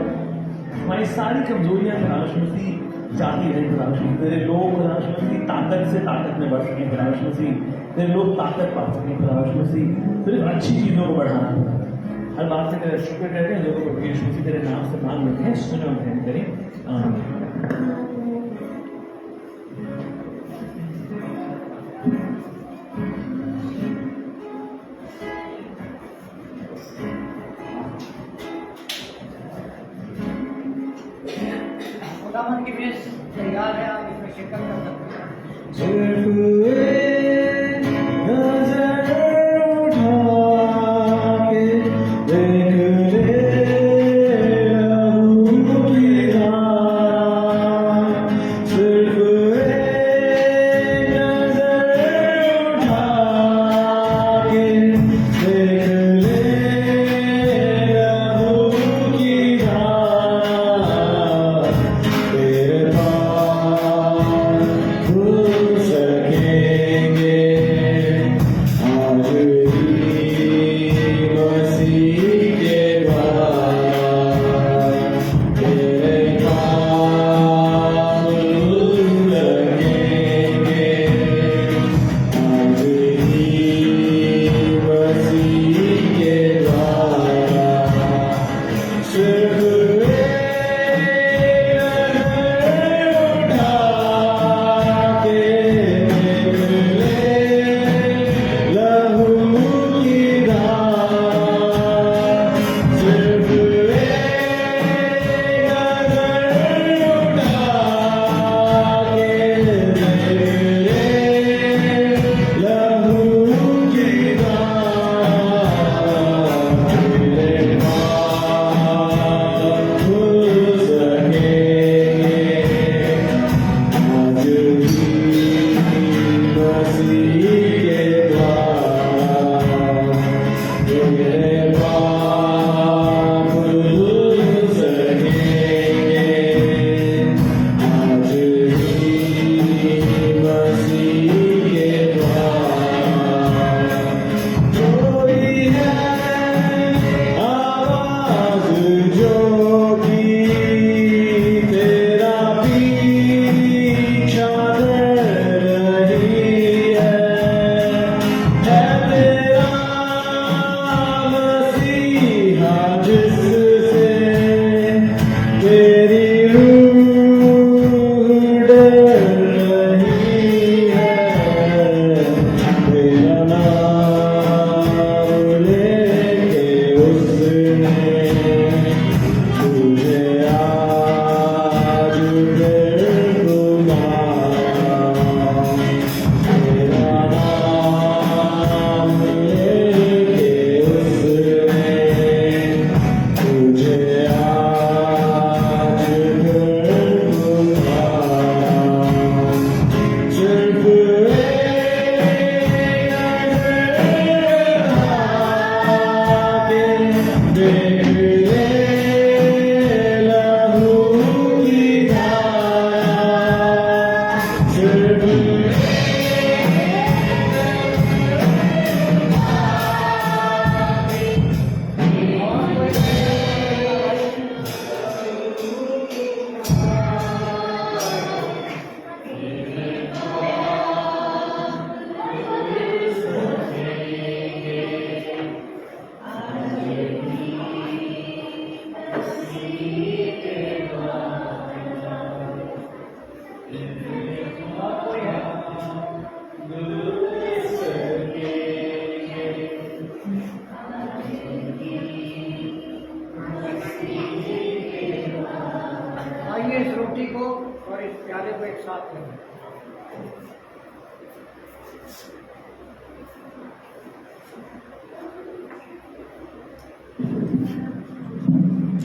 हमारी सारी कमजोरियाँ खुदावंश मसीह जाती रहे। खुदावंश मसीह तेरे लोग खुदावंश मसीह ताकत से ताकत में बढ़ सकें। खुदावंश मसीह तेरे लोग ताकत पा सकें। खुदावंश मसीह सिर्फ अच्छी चीज़ों को बढ़ाना। हर बात से तेरा शुक्र करते हैं, लोगों को यीशु मसीह तेरे नाम से मांग लेते हैं। सुनो हम करें आमीन। खुदावन की मेज तैयार है, आप इसमें शिरकत कर सकते हैं। सके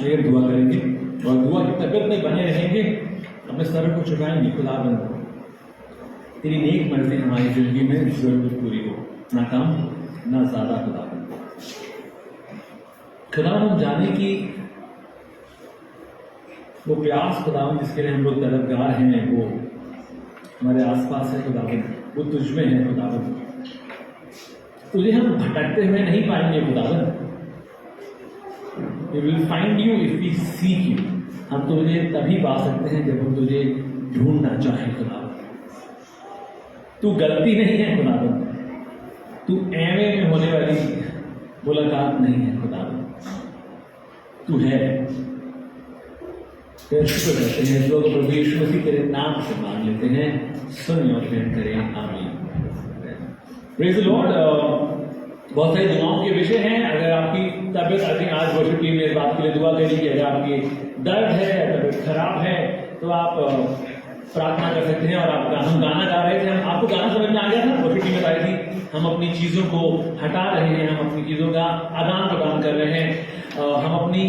आइए दुआ करेंगे और दुआ की तबीयत में बने रहेंगे, अपने सर को झुकाएंगे। खुदाबंद तेरी नेक मर्जी हमारी जिंदगी में जरूर पूरी हो, ना कम ना ज्यादा। खुदाबंद हम जाने की वो प्यास खुदाबंद जिसके लिए हम लोग तलबगार हैं वो हमारे आसपास है खुदाबंद, वो तुझ में है खुदाबंद। तुझे हम भटकते हुए नहीं पाएंगे खुदाबंद। We will find you if we seek you। हम तुझे तभी पा सकते हैं जब हम तुझे ढूंढना चाहें खुदाबंद। तू गलती नहीं है खुदाबंद, तू एवे में होने वाली मुलाकात नहीं है खुदाबंद, तू है। फिर शुक्र करते हैं लोग प्रभु यीशु मसीह तेरे नाम से मांग लेते हैं, सुन और ग्रहण करें, आमीन। Praise the Lord. बहुत सारी दुआओं के विषय हैं। अगर आपकी तबीयत आज वर्शिप टीम ने इस बात के लिए दुआ करी कि अगर आपकी दर्द है, तबीयत खराब है, तो आप प्रार्थना कर सकते हैं। और आप हम गाना गा रहे थे, आपको गाना समझ में आ गया था, वर्शिप टीम में आई थी। हम अपनी चीज़ों को हटा रहे हैं, हम अपनी चीज़ों का आदान प्रदान कर रहे हैं, हम अपनी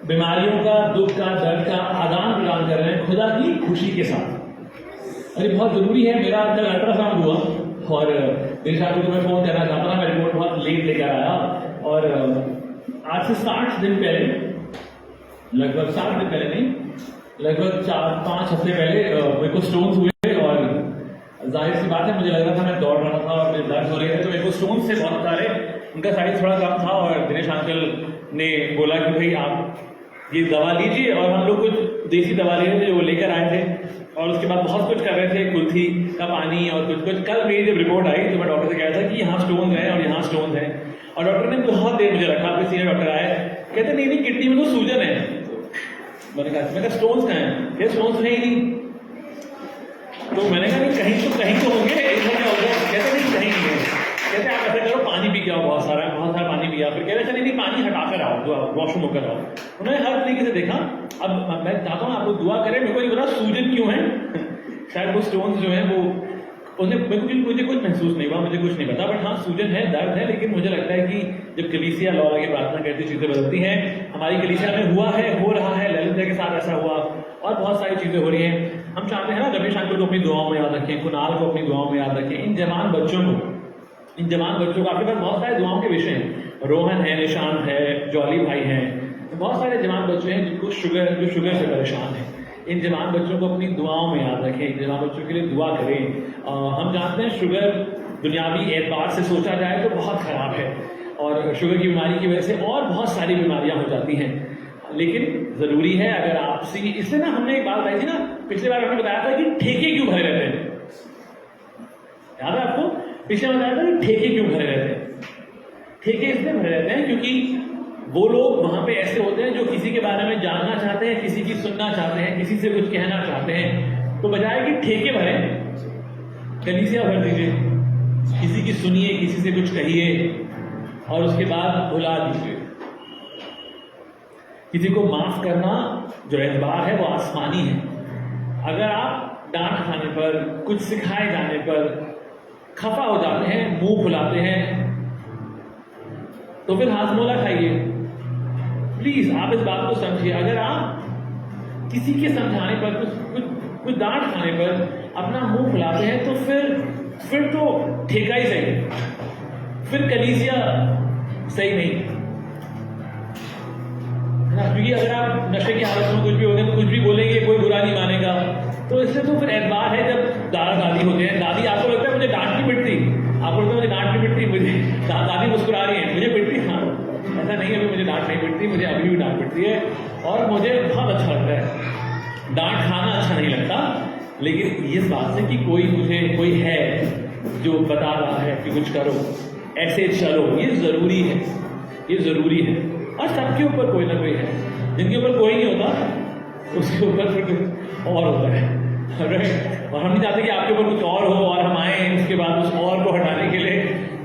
बीमारियों का, दुख का, दर्द का आदान प्रदान कर रहे हैं खुदा की खुशी के साथ। अरे बहुत ज़रूरी है। मेरा कल अल्ट्रासाउंड हुआ और मेरे साथ को मैं फ़ोन करना चाहता था, मैं रिपोर्ट बहुत लेट लेकर आया। और आज से 60 दिन पहले, लगभग 7 दिन पहले नहीं, लगभग 4-5 हफ्ते पहले मेरे को स्टोन्स हुए। और जाहिर सी बात है, मुझे लग रहा था मैं दौड़ रहा था और मेरे दर्द हो रहे थे, तो मेरे को स्टोन्स से बहुत सारे, उनका साइज थोड़ा कम था। और दिनेश अंकल ने बोला कि भाई आप ये दवा लीजिए, और हम लोग कुछ देसी दवा ले रहे थे जो वो लेकर आए थे। और उसके बाद बहुत कुछ कर रहे थे, कुल्थी का पानी और कुछ। कल मेरी जब रिपोर्ट आई तो मैं डॉक्टर से कहा था कि यहाँ स्टोन्स हैं और यहाँ स्टोन्स हैं। और डॉक्टर ने बहुत देर मुझे रखा, फिर सीनियर डॉक्टर आए, कहते नहीं किडनी में तो सूजन है। मैंने कहा स्टोन्स कहाँ हैं? ये स्टोन्स है ही नहीं। तो मैंने कहा नहीं, कहीं तो होंगे, ऐसा क्या हो गया? कहते नहीं, कहीं नहीं है। कहते आप ऐसा करो, पानी पी के आओ, बहुत सारा पानी पिया। फिर कह रहे थे नहीं पानी हटा कर आओ, वॉशरूम होकर आओ। उन्होंने हर तरीके से देखा। अब मैं चाहता हूँ आप लोग दुआ करें। मेरे को नहीं पता सूजन क्यों है, शायद वो स्टोन्स जो है वो मुझे कुछ महसूस नहीं हुआ, मुझे कुछ नहीं पता। बट हाँ, सूजन है, दर्द है। लेकिन मुझे लगता है कि जब कलीसिया लौरा की प्रार्थना करती चीज़ें बदलती हैं। हमारी कलीसिया में हुआ है, हो रहा है, ललिता के साथ ऐसा हुआ और बहुत सारी चीज़ें हो रही हैं। हम चाहते हैं ना, रमेश अंकल को अपनी दुआओं में याद रखें, कुणाल को अपनी दुआओं में याद रखें, इन जवान बच्चों को आपके पास बहुत सारे दुआओं के विषय हैं। रोहन है, निशांत है, जॉली भाई हैं, बहुत सारे जवान बच्चे हैं जिनको जो शुगर से परेशान हैं। इन जवान बच्चों को अपनी दुआओं में याद रखें, इन जवान बच्चों के लिए दुआ करें। हम जानते हैं शुगर दुनियावी एतबार से सोचा जाए तो बहुत ख़राब है, और शुगर की बीमारी की वजह से और बहुत सारी बीमारियां हो जाती हैं। लेकिन ज़रूरी है, अगर आपसे इससे ना, हमने एक बात बताई थी ना, पिछले बार हमने बताया था कि ठेके क्यों भरे रहते हैं, याद है आपको? पिछले बार बताया था कि ठेके क्यों भरे रहते हैं। ठेके इसलिए भरे रहते हैं क्योंकि वो लोग वहाँ पे ऐसे होते हैं जो किसी के बारे में जानना चाहते हैं, किसी की सुनना चाहते हैं, किसी से कुछ कहना चाहते हैं। तो बजाय कि ठेके भरें, कलीसिया भर दीजिए, किसी की सुनिए, किसी से कुछ कहिए और उसके बाद भुला दीजिए। किसी को माफ करना जो एतबार है वो आसमानी है। अगर आप डांट खाने पर, कुछ सिखाए जाने पर खफा हो जाते हैं, मुंह फुलाते हैं, तो फिर हाजमोला खाइए। प्लीज आप इस बात को समझिए। अगर आप किसी के समझाने पर, कुछ डांट खाने पर अपना मुंह फुलाते हैं, तो फिर तो ठेका ही सही, फिर कलीसिया सही नहीं है ना। क्योंकि अगर आप नशे की हालत में कुछ भी हो गए तो कुछ भी बोलेंगे, कोई बुरा नहीं मानेगा। तो इसलिए तो फिर एतबार है जब दादा दादी होते हैं। दादी, आपको लगता है मुझे डांट नहीं पिटती, आपको लगता है मुझे डांट नहीं पिटती, मुझे दादी मुस्कुरा रही है, मुझे पिटती? हाँ, ऐसा नहीं है कि मुझे डांट नहीं पिटती, मुझे अभी भी डांट पिटती है और मुझे बहुत अच्छा लगता है। डांट खाना अच्छा नहीं लगता, लेकिन इस बात से कि कोई है जो बता रहा है कि कुछ करो, ऐसे चलो, ये ज़रूरी है, ये ज़रूरी है। और सबके ऊपर कोई ना कोई है, जिनके ऊपर कोई नहीं होता उसके ऊपर फिर कुछ और होता है। और हम नहीं चाहते कि आपके ऊपर कुछ और हो और हम आए उसके बाद उस और को हटाने के लिए।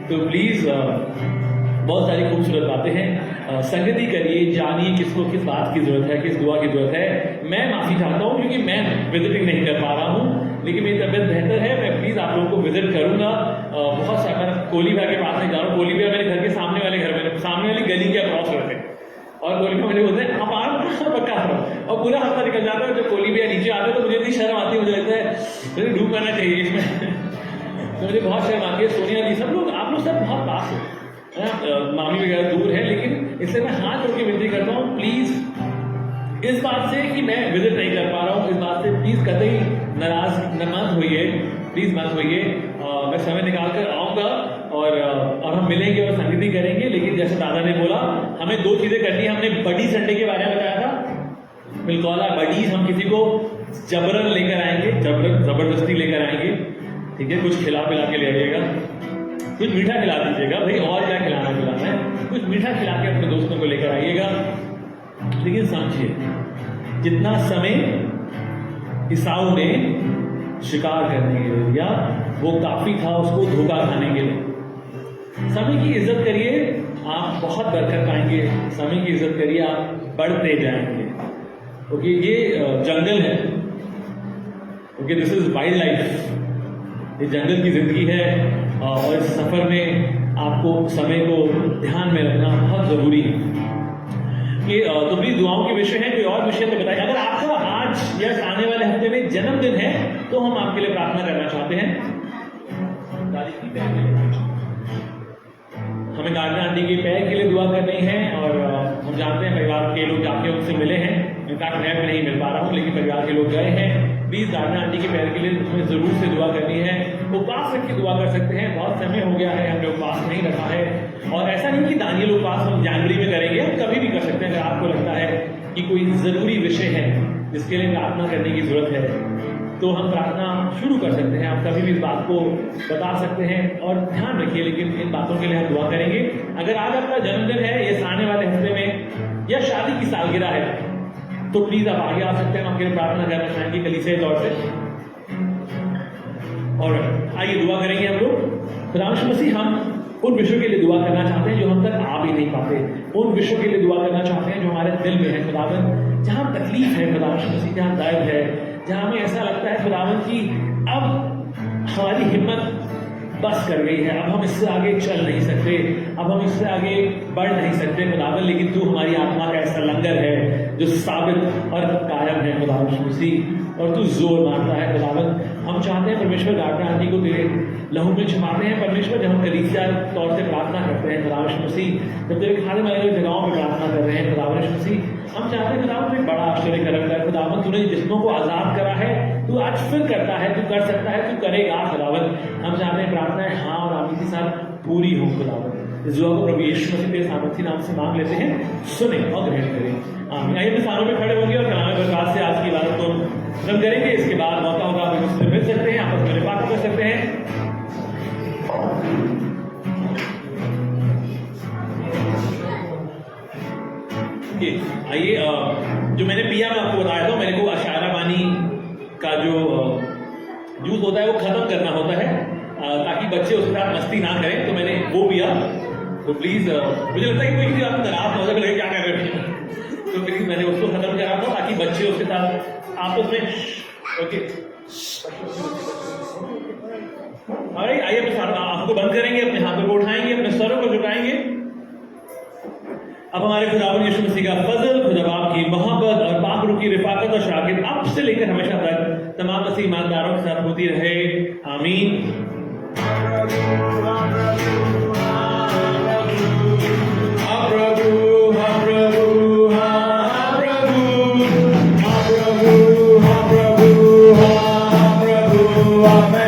तो प्लीज़, बहुत सारी खूबसूरत बातें हैं, संगति करिए, जानिए किसको किस बात की ज़रूरत है, किस दुआ की ज़रूरत है। मैं माफ़ी चाहता हूँ क्योंकि मैं विजिटिंग नहीं कर पा रहा हूँ, लेकिन मेरी तबीयत बेहतर है। मैं प्लीज़ आप लोगों को विजिट करूँगा। बहुत सारा, मैं कोली भाई के पास नहीं जा रहा हूँ। कोली भाई मेरे घर के सामने वाले घर में, सामने वाली गली के अक्रॉस रहते हैं और कोहली मुझे बोलते हैं आप आ पक्का आ रहा हूँ, और पूरा हफ्ता निकल जाता है। जब कोहली भैया नीचे आते हैं तो मुझे इतनी शर्म आती है, मुझे लगता है मुझे डूब करना चाहिए इसमें। तो मुझे बहुत शर्म आती है। सोनिया दी सब लोग, आप लोग सब बहुत पास हो, मामी वगैरह दूर है, लेकिन इससे मैं हाथ जोड़ के विनती करता हूँ प्लीज इस बात से कि मैं विजिट नहीं कर पा रहा हूँ, इस बात से प्लीज कतई नाराज मत होइए, प्लीज मत होइए। मैं समय निकाल कर आऊँगा और हम मिलेंगे और संगीत करेंगे। लेकिन जैसे दादा ने बोला हमें 2 चीजें करनी है। हमने बडी संडे के बारे में बताया था, बिल्कुल बडीज हम किसी को जबरन लेकर आएंगे, जबरदस्ती लेकर आएंगे, ठीक है। कुछ खिला पिला के ले आइएगा, कुछ मीठा खिला दीजिएगा भाई, और क्या खिलाना है, कुछ मीठा खिला के अपने दोस्तों को लेकर आइएगा। लेकिन समझिए जितना समय ईसाऊ ने शिकार करने के लिए, या वो काफी था उसको धोखा खाने के लिए। समय की इज्जत करिए, आप बहुत बरकत पाएंगे। समय की इज्जत करिए, आप बढ़ते जाएंगे। ओके, ये जंगल है, okay, this is wild life, ये जंगल की जिंदगी है। और इस सफर में आपको समय को ध्यान में रखना बहुत जरूरी है। ये तो प्लीज दुआओं के विषय है, कोई और विषय तो बताइए। अगर आपका आज या आने वाले हफ्ते में जन्मदिन है तो हम आपके लिए प्रार्थना करना चाहते हैं। हमें गार्डन आंटी के पैर के लिए दुआ करनी है, और हम जानते हैं परिवार के लोग जाके उनसे मिले हैं। इनफैक्ट मैं नहीं मिल पा रहा हूँ, लेकिन परिवार के लोग गए हैं। प्लीज गार्डन आंटी के पैर के लिए हमें जरूर से दुआ करनी है। उपवास रख के दुआ कर सकते हैं, बहुत समय हो गया है हमने उपवास नहीं रखा है। और ऐसा नहीं कि दानियल उपवास हम जनवरी में करेंगे, हम कभी भी कर सकते हैं। अगर आपको लगता है कि कोई जरूरी विषय है जिसके लिए प्रार्थना करने की जरूरत है तो हम प्रार्थना शुरू कर सकते हैं। आप कभी भी इस बात को बता सकते हैं, और ध्यान रखिए लेकिन इन बातों के लिए हम दुआ करेंगे। अगर आज आपका जन्मदिन है, ये आने वाले हफ्ते में, या शादी की सालगिरह है, तो प्लीज आप आगे आ सकते हैं। हम आपके लिए प्रार्थना करना चाहेंगे कलीसियाई तौर से। और आइए दुआ करेंगे हम लोग। खुदा मसीह, हम उन विषयों के लिए दुआ करना चाहते हैं जो हम तक आ भी नहीं पाते, उन विषयों के लिए दुआ करना चाहते हैं जो हमारे दिल में है खुदावन, जहां तकलीफ है खुदावन मसीह, जहां दर्द है, जहां हमें ऐसा लगता है खुदावन की अब हमारी हिम्मत बस कर गई है, अब हम इससे आगे चल नहीं सकते, अब हम इससे आगे बढ़ नहीं सकते खुदावन। लेकिन तू हमारी आत्मा का ऐसा लंगर है जो साबित और कायम है खुदावन मसीह, और तू जोर मारता है खुदावन। हम चाहते हैं परमेश्वर गार्डन आंटी को तेरे लहू में छिपाते हैं परमेश्वर, जब हम कलीसिया तौर से प्रार्थना करते हैं खुदावन मसीह, जब तेरे खाने वाले जगहों में प्रार्थना कर रहे हैं खुदावन मसीह, हम चाहते हैं खुदावन तू बड़ा आश्चर्य कर्म कर खुदावन। तूने जिस्मों को आजाद करा है, तू आज फिर करता है, तू कर सकता है, तू करेगा खुदावन। हम चाहते हैं प्रार्थनाएं हाँ और आमीन के साथ पूरी हो खुदावन। इस दुआ को प्रभु यीशु मसीह के सामर्थी नाम से मांग लेते हैं, सुने और ग्रहण करें। आमीन। आइए अपने स्थानों में खड़े होंगे और कलाम बरकत से आज की इबादत को खत्म करेंगे। इसके बाद मौका होगा आप एक दूसरे से मिल सकते हैं, आपस में बात कर सकते हैं। आइए, जो मैंने पिया मैं आपको बताया था, मेरे को अशारा पानी का जो जूस होता है वो खत्म करना होता है ताकि बच्चे उसके साथ मस्ती ना करें, तो मैंने वो पिया। तो प्लीज मुझे लगता है कि कोई आप नाराज हो जाए क्या कर रहे हैं, तो प्लीज मैंने उसको खत्म करा था ताकि बच्चे उसके साथ आपस में ओके। आइए अपने आंखों को बंद करेंगे, अपने हाथों को उठाएंगे, अपने सरों को झुकाएंगे। अब हमारे खुदावंद यीशु मसीह का फजल, खुदा बाप की मोहब्बत और पाक रूह की रिफाकत और शागिर्द अब से लेकर हमेशा तक तमाम मसीह ईमानदारों के साथ होती रहे। आमीन। Amen.